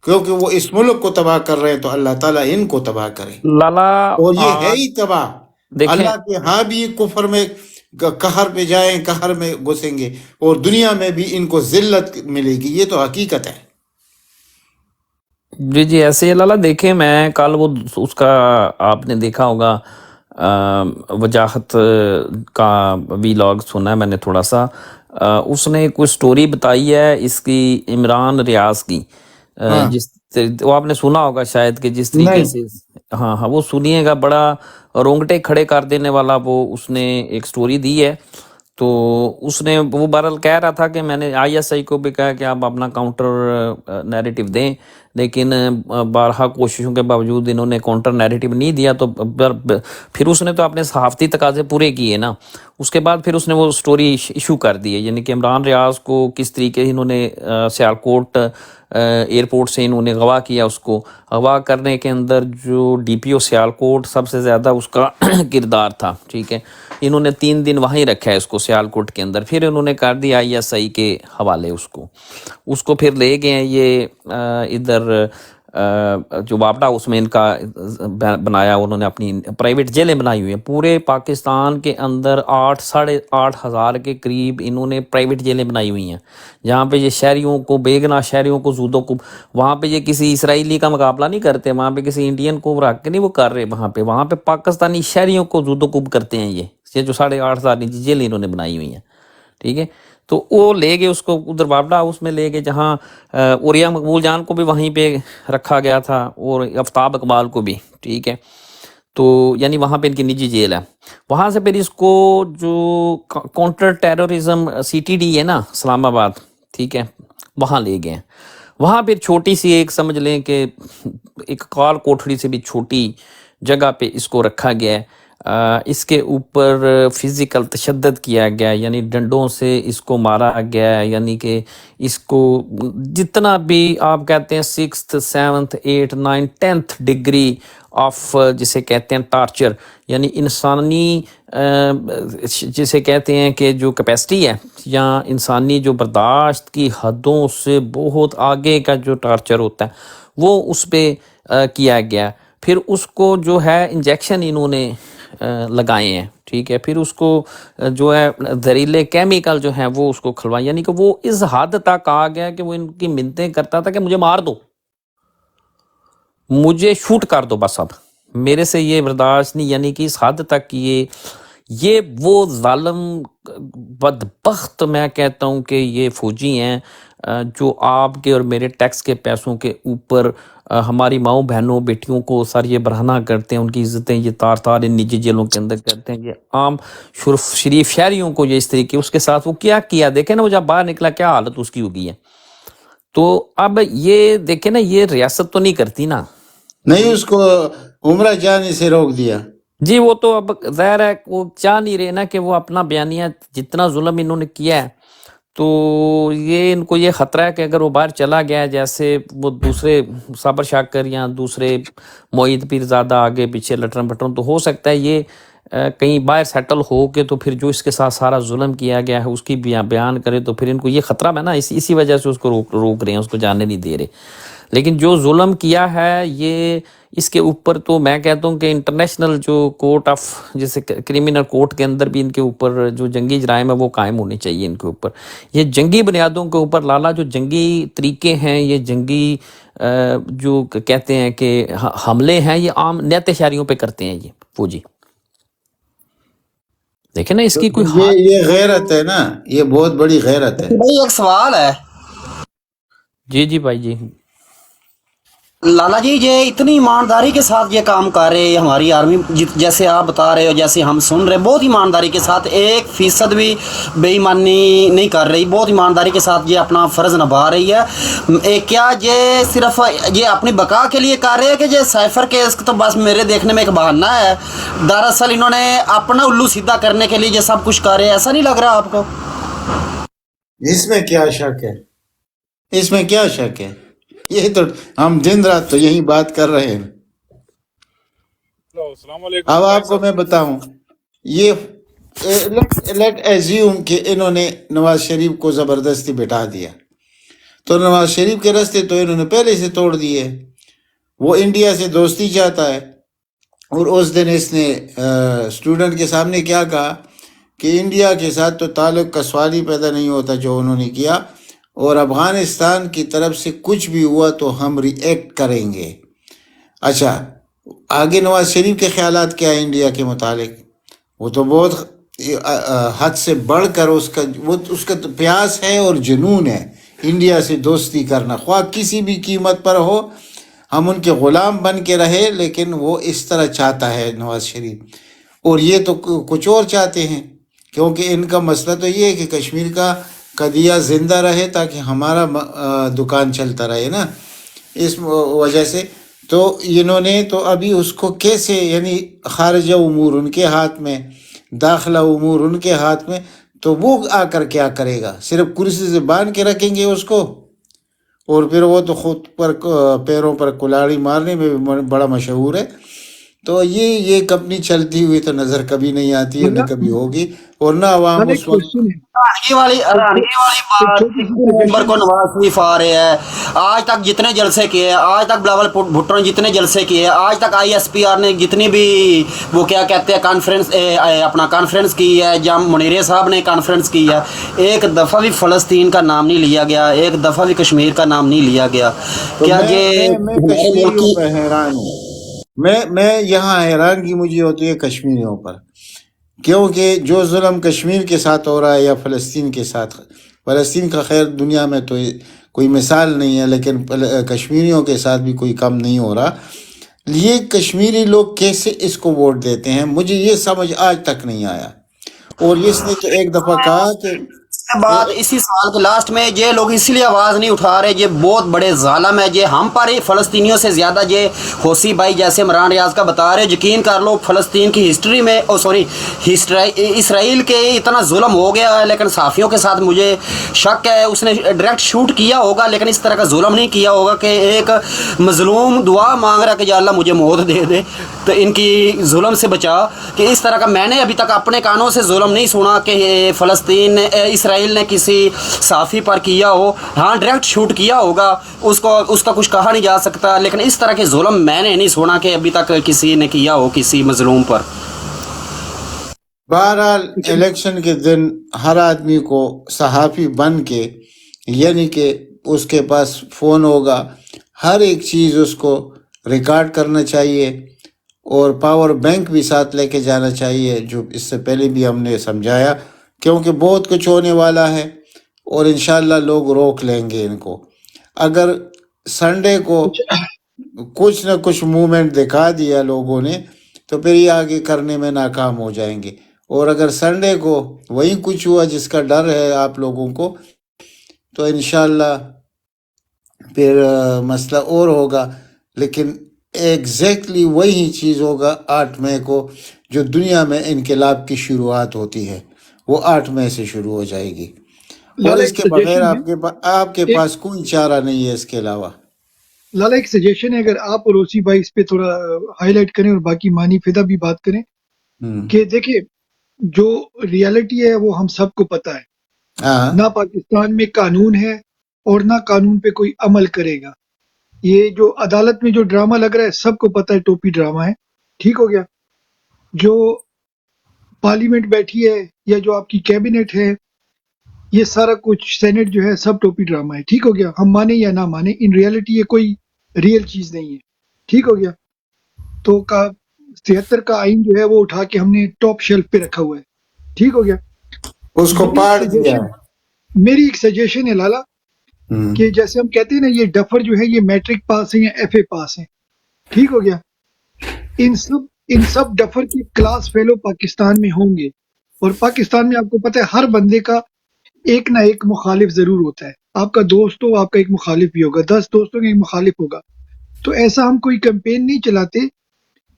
کیونکہ وہ اس ملک کو تباہ کر رہے ہیں تو اللہ تعالیٰ ان کو تباہ کرے، لالا اور یہ ہے آج ہی تباہ۔ دیکھیں اللہ کے ہاں بھی کفر میں قہر پہ جائیں، قہر میں گھسیں گے، اور دنیا میں بھی ان کو ذلت ملے گی، یہ تو حقیقت ہے۔ جی جی ایسے ہی لالا دیکھیں، میں کل وہ اس کا آپ نے دیکھا ہوگا وجاہت کا ویلاگ سنا ہے میں نے تھوڑا سا، اس نے کوئی سٹوری بتائی ہے اس کی عمران ریاض کی، ہاں جس وہ آپ نے سنا ہوگا شاید کہ جس طریقے نہیں، سے، ہاں ہاں وہ سنیے گا، بڑا رونگٹے کھڑے کر دینے والا وہ اس نے ایک سٹوری دی ہے۔ تو اس نے وہ بہرحال کہہ رہا تھا کہ میں نے آئی ایس آئی کو بھی کہا کہ آپ اپنا کاؤنٹر نیریٹو دیں، لیکن بارہا کوششوں کے باوجود انہوں نے کاؤنٹر نیریٹو نہیں دیا، تو پھر اس نے تو اپنے صحافتی تقاضے پورے کیے نا، اس کے بعد پھر اس نے وہ سٹوری ایشو کر دی ہے، یعنی کہ عمران ریاض کو کس طریقے انہوں نے سیالکوٹ ایئرپورٹ سے انہوں نے اغوا کیا، اس کو اغوا کرنے کے اندر جو ڈی پی او سیالکوٹ سب سے زیادہ اس کا کردار تھا، ٹھیک ہے، انہوں نے 3 دن وہیں رکھا ہے اس کو سیالکوٹ کے اندر، پھر انہوں نے کر دیا آئی ایس آئی کے حوالے، اس کو پھر لے گئے ہیں یہ ادھر جو وابڈا اس میں ان کا بنایا، انہوں نے اپنی پرائیویٹ جیلیں بنائی ہوئی ہیں پورے پاکستان کے اندر، 8,500 کے قریب انہوں نے پرائیویٹ جیلیں بنائی ہوئی ہیں، جہاں پہ یہ شہریوں کو، بے گناہ شہریوں کو زودو کو، وہاں پہ یہ کسی اسرائیلی کا مقابلہ نہیں کرتے، وہاں پہ کسی انڈین کو رکھ کے نہیں وہ کر رہے، وہاں پہ پاکستانی شہریوں کو زودو کوب کرتے ہیں، یہ جو 8,500 جیل انہوں نے بنائی ہوئی ہیں، ٹھیک ہے۔ تو وہ لے گئے اس کو ادھر وابڈا ہاؤس میں لے گئے، جہاں اوریا مقبول جان کو بھی وہیں پہ رکھا گیا تھا، اور آفتاب اقبال کو بھی، ٹھیک ہے، تو یعنی وہاں پہ ان کی نجی جیل ہے۔ وہاں سے پھر اس کو جو counter terrorism C T D ہے نا اسلام آباد، ٹھیک ہے، وہاں لے گئے ہیں، وہاں پھر چھوٹی سی ایک سمجھ لیں کہ ایک کال کوٹھڑی سے بھی چھوٹی جگہ پہ اس کو رکھا گیا ہے، اس کے اوپر فزیکل تشدد کیا گیا، یعنی ڈنڈوں سے اس کو مارا گیا، یعنی کہ اس کو جتنا بھی آپ کہتے ہیں 6th 7th 8th 9th 10th degree of جسے کہتے ہیں ٹارچر، یعنی انسانی جسے کہتے ہیں کہ جو کیپیسٹی ہے یا انسانی جو برداشت کی حدوں سے بہت آگے کا جو ٹارچر ہوتا ہے وہ اس پہ کیا گیا، پھر اس کو جو ہے انجیکشن انہوں نے لگائے ہیں، ٹھیک ہے، پھر اس کو جو ہے زہریلے کیمیکل جو ہیں وہ اس کو کھلوائے، یعنی کہ وہ اس حد تک آ گیا کہ وہ ان کی منتیں کرتا تھا کہ مجھے مار دو، مجھے شوٹ کر دو، بس اب میرے سے یہ برداشت نہیں، یعنی کہ اس حد تک یہ وہ ظالم بدبخت میں کہتا ہوں کہ یہ فوجی ہیں جو آپ کے اور میرے ٹیکس کے پیسوں کے اوپر ہماری ماؤں بہنوں بیٹیوں کو سر یہ برہنہ کرتے ہیں، ان کی عزتیں یہ تار ان نجی جیلوں کے اندر کرتے ہیں، یہ عام شریف شہریوں کو یہ اس طریقے، اس کے ساتھ وہ کیا دیکھیں نا، وہ جب باہر نکلا کیا حالت اس کی ہوگی ہے۔ تو اب یہ دیکھیں نا، یہ ریاست تو نہیں کرتی نا، نہیں، اس کو عمرہ جانے سے روک دیا۔ جی وہ تو اب ظاہر ہے وہ چاہ نہیں رہے نا کہ وہ اپنا بیانیہ، جتنا ظلم انہوں نے کیا ہے تو یہ ان کو یہ خطرہ ہے کہ اگر وہ باہر چلا گیا، جیسے وہ دوسرے صابر شاکر یا دوسرے معید پیرزادہ آگے پیچھے لٹرن پٹرن، تو ہو سکتا ہے یہ کہیں باہر سیٹل ہو کے تو پھر جو اس کے ساتھ سارا ظلم کیا گیا ہے اس کی بیان کرے، تو پھر ان کو یہ خطرہ ہے نا، اسی وجہ سے اس کو روک رہے ہیں، اس کو جانے نہیں دے رہے۔ لیکن جو ظلم کیا ہے یہ اس کے اوپر تو میں کہتا ہوں کہ انٹرنیشنل جو کورٹ آف جیسے کرمنل کورٹ کے اندر بھی ان کے اوپر جو جنگی جرائم ہے وہ قائم ہونے چاہیے ان کے اوپر، یہ جنگی بنیادوں کے اوپر لالا جو جنگی طریقے ہیں، یہ جنگی جو کہتے ہیں کہ حملے ہیں، یہ عام نیت شہریوں پہ کرتے ہیں یہ فوجی، دیکھیں نا اس کی کوئی یہ غیرت ہے نا، یہ بہت بڑی غیرت ہے۔ بھائی ایک سوال ہے جی بھائی جی، لالا جی، یہ اتنی ایمانداری کے ساتھ یہ کام کر رہے ہیں ہماری آرمی، جیسے آپ بتا رہے ہو، جیسے ہم سن رہے ہیں، بہت ایمانداری کے ساتھ، 1% بھی بے ایمانی نہیں کر رہی، بہت ایمانداری کے ساتھ یہ اپنا فرض نبھا رہی ہے۔ کیا یہ صرف یہ اپنی بقا کے لیے کر رہے ہیں کہ یہ سائفر کیس تو بس میرے دیکھنے میں ایک بہانہ ہے، دراصل انہوں نے اپنا الو سیدھا کرنے کے لیے یہ سب کچھ کر رہے ہیں، ایسا نہیں لگ رہا آپ کو؟ اس میں کیا شک ہے؟ اس میں کیا شک ہے؟ یہ تو ہم دن رات تو یہی بات کر رہے ہیں۔ السلام علیکم۔ اب آپ کو میں بتاؤں، یہ لیٹ ایزیوم کہ انہوں نے نواز شریف کو زبردستی بٹھا دیا، تو نواز شریف کے راستے تو انہوں نے پہلے سے توڑ دیے. وہ انڈیا سے دوستی چاہتا ہے، اور اس دن اس نے اسٹوڈنٹ کے سامنے کیا کہا کہ انڈیا کے ساتھ تو تعلق کا سوال ہی پیدا نہیں ہوتا جو انہوں نے کیا، اور افغانستان کی طرف سے کچھ بھی ہوا تو ہم ری ایکٹ کریں گے. اچھا، آگے نواز شریف کے خیالات کیا ہیں انڈیا کے متعلق؟ وہ تو بہت حد سے بڑھ کر اس کا تو پیاس ہے اور جنون ہے انڈیا سے دوستی کرنا، خواہ کسی بھی قیمت پر ہو، ہم ان کے غلام بن کے رہے، لیکن وہ اس طرح چاہتا ہے نواز شریف. اور یہ تو کچھ اور چاہتے ہیں، کیونکہ ان کا مسئلہ تو یہ ہے کہ کشمیر کا قضیہ زندہ رہے تاکہ ہمارا دکان چلتا رہے نا. اس وجہ سے تو انہوں نے تو ابھی اس کو کیسے، یعنی خارجہ امور ان کے ہاتھ میں، داخلہ امور ان کے ہاتھ میں، تو وہ آ کر کیا کرے گا؟ صرف کرسی سے باندھ کے رکھیں گے اس کو، اور پھر وہ تو خود پر پیروں پر کلاڑی مارنے میں بھی بڑا مشہور ہے. تو یہ کمپنی چلتی ہوئی تو نظر کبھی نہیں آتی ہے، نہ کبھی ہوگی، اور نہ عوام ایک اس وقت. کوشچن ہے، حیرانگی والی ایک بات چھوٹی کہ سی نومبر کو سجیشن. نواز شریف آ رہے ہیں. آج تک جتنے جلسے کیے، آج تک بلاول بھٹو نے جتنے جلسے کیے، آج تک آئی ایس پی آر نے جتنی بھی وہ کیا کہتے ہیں کانفرنس اپنا کانفرنس کی ہے، جہاں منیرے صاحب نے کانفرنس کی ہے، ایک دفعہ بھی فلسطین کا نام نہیں لیا گیا، ایک دفعہ بھی کشمیر کا نام نہیں لیا گیا. تو کیا یہ میں ہمارے ملک کشمیریوں کی پہ حیران ہوں. میں یہاں حیرانگی مجھے ہوتی ہے کشمیریوں پر، کیونکہ جو ظلم کشمیر کے ساتھ ہو رہا ہے یا فلسطین کے ساتھ، فلسطین کا خیر دنیا میں تو کوئی مثال نہیں ہے، لیکن کشمیریوں کے ساتھ بھی کوئی کم نہیں ہو رہا. یہ کشمیری لوگ کیسے اس کو ووٹ دیتے ہیں، مجھے یہ سمجھ آج تک نہیں آیا. اور اس نے تو ایک دفعہ کہا کہ بات اسی سال کے لاسٹ میں یہ لوگ اسی لیے آواز نہیں اٹھا رہے، یہ بہت بڑے ظالم ہے، یہ ہم پر ہی فلسطینیوں سے زیادہ یہ حوثی بھائی جیسے عمران ریاض کا بتا رہے. یقین کر لو فلسطین کی ہسٹری میں اسرائیل کے اتنا ظلم ہو گیا ہے، لیکن صحافیوں کے ساتھ مجھے شک ہے اس نے ڈائریکٹ شوٹ کیا ہوگا، لیکن اس طرح کا ظلم نہیں کیا ہوگا کہ ایک مظلوم دعا مانگ رہا کہ یا اللہ مجھے موت دے دے تو ان کی ظلم سے بچا. کہ اس طرح کا میں نے ابھی تک اپنے کانوں سے ظلم نہیں سنا کہ فلسطین اسرائیل نے کسی صحافی پر کیا ہو. ہاں ڈائریکٹ شوٹ کیا ہوگا، اس کا کچھ کہا نہیں جا سکتا، لیکن اس طرح کے ظلم میں نے نہیں سنا کہ ابھی تک کسی نے کیا ہو کسی مظلوم پر. بہرحال الیکشن کے دن ہر آدمی کو صحافی بن کے، یعنی کہ اس کے پاس فون ہوگا، ہر ایک چیز اس کو ریکارڈ کرنا چاہیے، اور پاور بینک بھی ساتھ لے کے جانا چاہیے، جو اس سے پہلے بھی ہم نے سمجھایا، کیونکہ بہت کچھ ہونے والا ہے اور انشاءاللہ لوگ روک لیں گے ان کو. اگر سنڈے کو کچھ نہ کچھ موومنٹ دکھا دیا لوگوں نے تو پھر یہ آگے کرنے میں ناکام ہو جائیں گے. اور اگر سنڈے کو وہی کچھ ہوا جس کا ڈر ہے آپ لوگوں کو، تو انشاءاللہ پھر مسئلہ اور ہوگا. لیکن ایگزیکٹلی وہی چیز ہوگا 8 مئی کو، جو دنیا میں انقلاب کی شروعات ہوتی ہے وہ 8 مئی سے شروع ہو جائے گی. اور لالا اس ایک کے بغیر سجیشن ہے، آپ کے پاس کوئی چارہ نہیں ہے اس کے علاوہ. لالا ایک سجیشن ہے، اگر آپ اور اوسی بھائی اس پہ تھوڑا ہائی لائٹ کریں اور باقی مانی فدا بھی بات کریں، کہ دیکھیں جو ریالٹی ہے وہ ہم سب کو پتہ ہے، ہاں نہ پاکستان میں قانون ہے اور نہ قانون پہ کوئی عمل کرے گا. یہ جو عدالت میں جو ڈرامہ لگ رہا ہے سب کو پتہ ہے ٹوپی ڈرامہ ہے. ٹھیک ہو گیا؟ جو پارلیمنٹ بیٹھی ہے یا جو آپ کی کیبنٹ ہے، یہ سارا کچھ سینٹ جو ہے سب ٹوپی ڈرامہ ہے. ٹھیک ہو گیا؟ ہم مانیں یا نہ مانیں، ان ریالٹی یہ کوئی ریئل چیز نہیں ہے. ٹھیک ہو گیا؟ تو 73 کا آئین جو ہے وہ اٹھا کے ہم نے ٹاپ شیلف پہ رکھا ہوا ہے. ٹھیک ہو گیا؟ اس کو پاڑ دیا ہے. میری ایک سجیشن ہے لالا، کہ جیسے ہم کہتے ہیں نا یہ ڈفر جو ہے یہ میٹرک پاس ہیں یا ایف اے پاس ہیں. ٹھیک ہو گیا؟ ان سب ڈفر کے کلاس فیلو پاکستان میں ہوں گے، اور پاکستان میں آپ کو پتہ ہے ہر بندے کا ایک نہ ایک مخالف ضرور ہوتا ہے. آپ کا دوست ہو آپ کا ایک مخالف بھی ہوگا، 10 دوستوں کا ایک مخالف ہوگا. تو ایسا ہم کوئی کیمپین نہیں چلاتے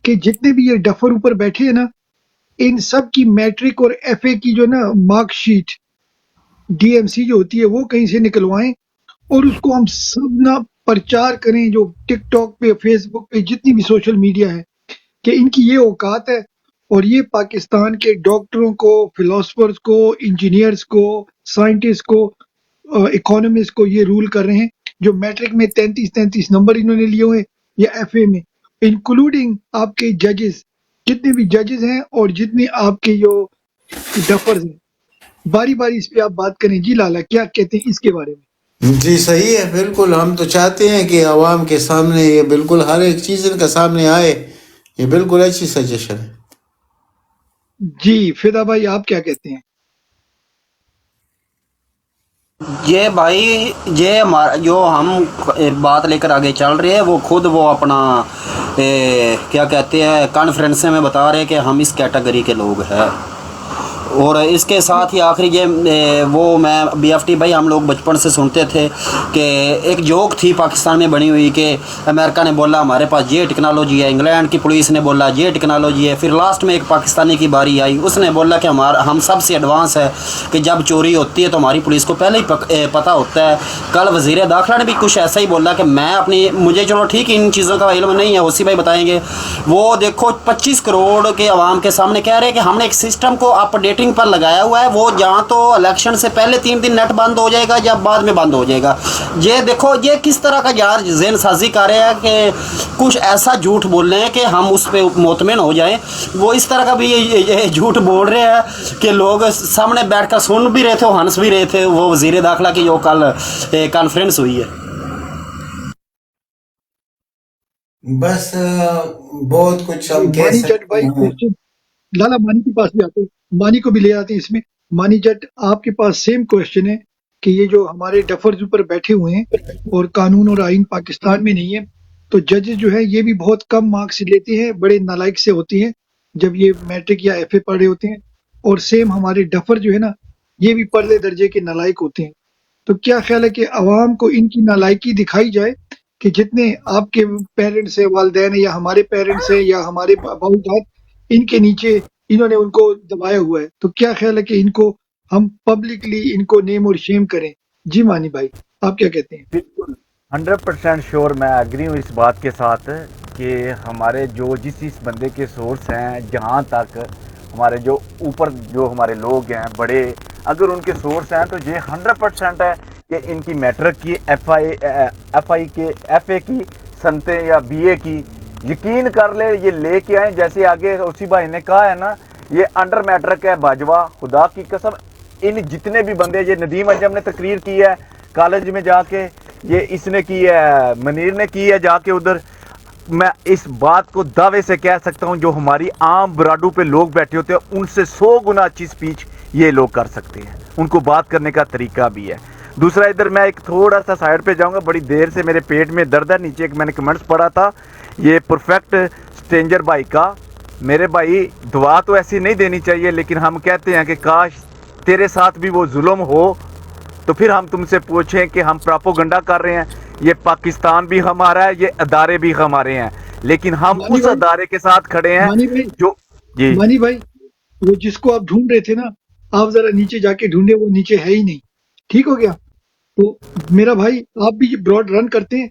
کہ جتنے بھی یہ ڈفر اوپر بیٹھے ہیں نا، ان سب کی میٹرک اور ایف اے کی جو نا mark sheet D M C جو ہوتی ہے وہ کہیں سے نکلوائیں، اور اس کو ہم سب نہ پرچار کریں، جو ٹک ٹاک پہ فیس بک پہ جتنی بھی سوشل میڈیا ہے، کہ ان کی یہ اوقات ہے اور یہ پاکستان کے ڈاکٹروں کو، فلاسفرز کو، انجینئرز کو، سائنٹسٹ کو، اکانومسٹ کو یہ رول کر رہے ہیں، جو میٹرک میں 33 نمبر انہوں نے لیے ہوئے یا ایف اے میں، انکلوڈنگ آپ کے ججز، جتنے بھی ججز ہیں اور جتنے آپ کے جو ڈفرز ہیں. باری باری اس پہ آپ بات کریں. جی لالا کیا کہتے ہیں اس کے بارے میں؟ جی صحیح ہے، بالکل. ہم تو چاہتے ہیں کہ عوام کے سامنے یہ بالکل ہر ایک چیز ان کا سامنے آئے. یہ بالکل اچھی سجیشن ہے. جی فدا بھائی آپ کیا کہتے ہیں؟ یہ بھائی یہ جو ہم بات لے کر آگے چل رہے ہیں وہ خود وہ اپنا کیا کہتے ہیں کانفرنس میں بتا رہے کہ ہم اس کیٹیگری کے لوگ ہیں. اور اس کے ساتھ ہی آخری یہ وہ میں بی ایف ٹی بھائی ہم لوگ بچپن سے سنتے تھے کہ ایک جوک تھی پاکستان میں بنی ہوئی کہ امریکہ نے بولا ہمارے پاس یہ ٹیکنالوجی ہے، انگلینڈ کی پولیس نے بولا یہ ٹیکنالوجی ہے، پھر لاسٹ میں ایک پاکستانی کی باری آئی، اس نے بولا کہ ہم سب سے ایڈوانس ہے، کہ جب چوری ہوتی ہے تو ہماری پولیس کو پہلے ہی پتہ ہوتا ہے. کل وزیر داخلہ نے بھی کچھ ایسا ہی بولا کہ میں مجھے چلو ٹھیک ان چیزوں کا علم نہیں ہے، اسی بھائی بتائیں گے. وہ دیکھو 25 کروڑ کے عوام کے سامنے کہہ رہے ہیں کہ ہم نے ایک سسٹم کو اپ ڈیٹنگ پر لگایا ہوا ہے، وہ جہاں تو الیکشن سے پہلے 3 دن نیٹ بند ہو جائے گا یا بعد میں بند ہو جائے گا. یہ دیکھو یہ کس طرح کا یار ذہن سازی کر رہے ہیں کہ کچھ ایسا جھوٹ بول رہے ہیں کہ ہم اس پہ مطمئن ہو جائیں. وہ اس طرح کا بھی یہ جھوٹ بول رہے ہیں کہ لوگ سامنے بیٹھ کر سن بھی رہے تھے، ہنس بھی رہے تھے. وہ وزیر داخلہ کی جو کل کانفرنس ہوئی ہے. بس بہت کچھ ہم کہہ مانی جٹ بھائی سکتے ہیں. کوشچن لالا مانی کے پاس بھی آتے ہیں، مانی کو بھی لے آتے ہیں اس میں. مانی جٹ آپ کے پاس سیم کوشچن ہے کہ یہ جو ہمارے ڈفرز اوپر بیٹھے ہوئے ہیں اور قانون اور آئین پاکستان میں نہیں ہے، تو ججز جو ہے یہ بھی بہت کم مارکس لیتے ہیں، بڑے نالائق سے ہوتے ہیں جب یہ میٹرک یا ایف اے پڑھ رہے ہوتے ہیں. اور سیم ہمارے ڈفر جو ہے نا یہ بھی پرلے درجے کے نالائق ہوتے ہیں. تو کیا خیال ہے کہ عوام کو ان کی نالائقی دکھائی جائے کہ جتنے آپ کے پیرنٹس ہیں، والدین ہیں، یا ہمارے پیرنٹس ہیں، یا ہمارے والدات، ان کے نیچے انہوں نے ان کو دبایا ہوا ہے، تو کیا خیال ہے کہ ان کو ہم پبلکلی ان کو نیم اور شیم کریں؟ جی مانی بھائی آپ کیا کہتے ہیں؟ بالکل 100% شیور میں ایگری ہوں اس بات کے ساتھ کہ ہمارے جس بندے کے سورس ہیں، جہاں تک ہمارے جو اوپر جو ہمارے لوگ ہیں بڑے، اگر ان کے سورس ہیں تو یہ 100% ہے کہ ان کی میٹرک کی ایف اے کی سنتیں یا بی اے کی یقین کر لے لے کے آئیں. جیسے آگے اسی بھائی نے کہا ہے نا، یہ انڈر میٹرک ہے باجوہ، خدا کی قسم ان جتنے بھی بندے، یہ ندیم انجم نے تقریر کی ہے کالج میں جا کے، یہ اس نے کی ہے، منیر نے کی ہے جا کے ادھر. میں اس بات کو دعوے سے کہہ سکتا ہوں جو ہماری عام براڈو پہ لوگ بیٹھے ہوتے ہیں ان سے 100 گنا اچھی سپیچ یہ لوگ کر سکتے ہیں، ان کو بات کرنے کا طریقہ بھی ہے. دوسرا ادھر میں ایک تھوڑا سا سائڈ پہ جاؤں گا، بڑی دیر سے میرے پیٹ میں درد ہے. نیچے ایک میں نے کمنٹس پڑھا تھا یہ پرفیکٹ سٹرینجر بھائی کا. میرے بھائی دعا تو ایسی نہیں دینی چاہیے، لیکن ہم کہتے ہیں کہ کاش تیرے ساتھ بھی وہ ظلم ہو تو پھر ہم تم سے پوچھیں کہ ہم پراپوگنڈا کر رہے ہیں. یہ پاکستان بھی ہمارا ہے، یہ ادارے بھی ہمارے ہیں، لیکن ہم مانی اس بھائی، ادارے کے ساتھ کھڑے ہیں مانی بھائی، جو جی مانی بھائی، وہ جس کو آپ ڈھونڈ رہے تھے نا، آپ ذرا نیچے جا کے ڈھونڈے، وہ نیچے ہے ہی نہیں. ٹھیک ہو گیا؟ تو میرا بھائی آپ بھی براڈ رن کرتے ہیں،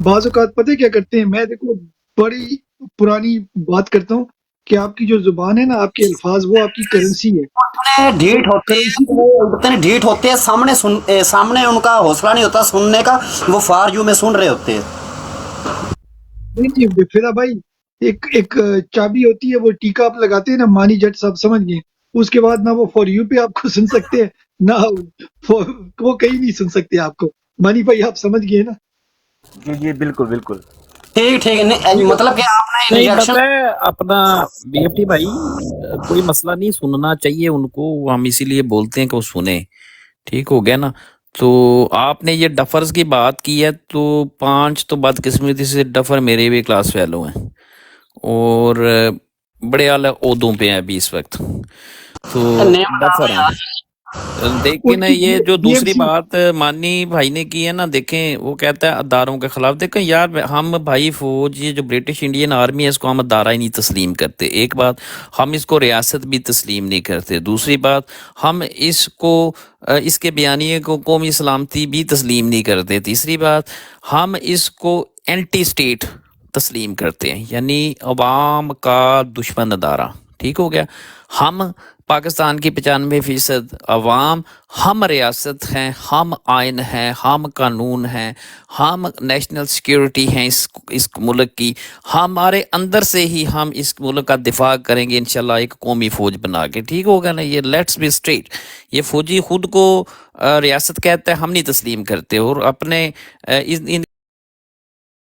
بعض اوقات پتہ کیا کرتے ہیں، میں دیکھو بڑی پرانی بات کرتا ہوں کہ آپ کی جو زبان ہے نا، آپ کے الفاظ، وہ آپ کی کرنسی ہے. اتنے تو ڈھیٹ ہوتے کرنسی ہیں، وہ اتنے ڈھیٹ ہوتے ہیں، سامنے ان کا حوصلہ نہیں ہوتا سننے کا، وہ فار یو میں سن رہے ہوتے ہیں. نہیں فدا بھائی، ایک چابی ہوتی ہے، وہ ٹیکا آپ لگاتے ہیں نا، مانی جٹ صاحب سمجھ گئے، اس کے بعد نہ وہ فار یو پہ آپ کو سن سکتے ہیں، نہ وہ کہیں نہیں سن سکتے آپ کو. مانی بھائی آپ سمجھ گئے نا؟ جی بالکل بالکل. ٹھیک ٹھیک ہے. مطلب کہ آپ نے نہیں انجیکشن پتہ ہے اپنا بی ایف ٹی بھائی، کوئی مسئلہ نہیں، سننا چاہیے ان کو، ہم اسی لیے بولتے ہیں کہ وہ سنیں. ٹھیک ہو گیا نا؟ تو آپ نے یہ ڈفرز کی بات کی ہے، تو 5 تو بدقسمتی سے ڈفر میرے بھی کلاس فیلو ہیں اور بڑے اعلیٰ عہدوں پہ ہیں ابھی اس وقت، تو ڈفر ہیں. ان دیکھیں نا، کی یہ جو ڈی ایم دوسری سی، بات مانی بھائی نے کی ہے نا، دیکھیں وہ کہتا ہے اداروں کے خلاف. دیکھیں یار، ہم بھائی فوج، یہ جو برٹش انڈین آرمی ہے، اس کو ہم ادارہ ہی نہیں تسلیم کرتے. ایک بات، ہم اس کو ریاست بھی تسلیم نہیں کرتے. دوسری بات، ہم اس کے بیانیے کو قومی سلامتی بھی تسلیم نہیں کرتے. تیسری بات، ہم اس کو اینٹی اسٹیٹ تسلیم کرتے ہیں، یعنی عوام کا دشمن ادارہ. ٹھیک ہو گیا. ہم پاکستان کی 95% عوام، ہم ریاست ہیں، ہم آئین ہیں، ہم قانون ہیں، ہم نیشنل سیکیورٹی ہیں اس ملک کی. ہمارے اندر سے ہی ہم اس ملک کا دفاع کریں گے انشاءاللہ ایک قومی فوج بنا کے. ٹھیک ہوگا نا. یہ لیٹس بی اسٹریٹ. یہ فوجی خود کو ریاست کہتا ہے، ہم نہیں تسلیم کرتے. اور اپنے ان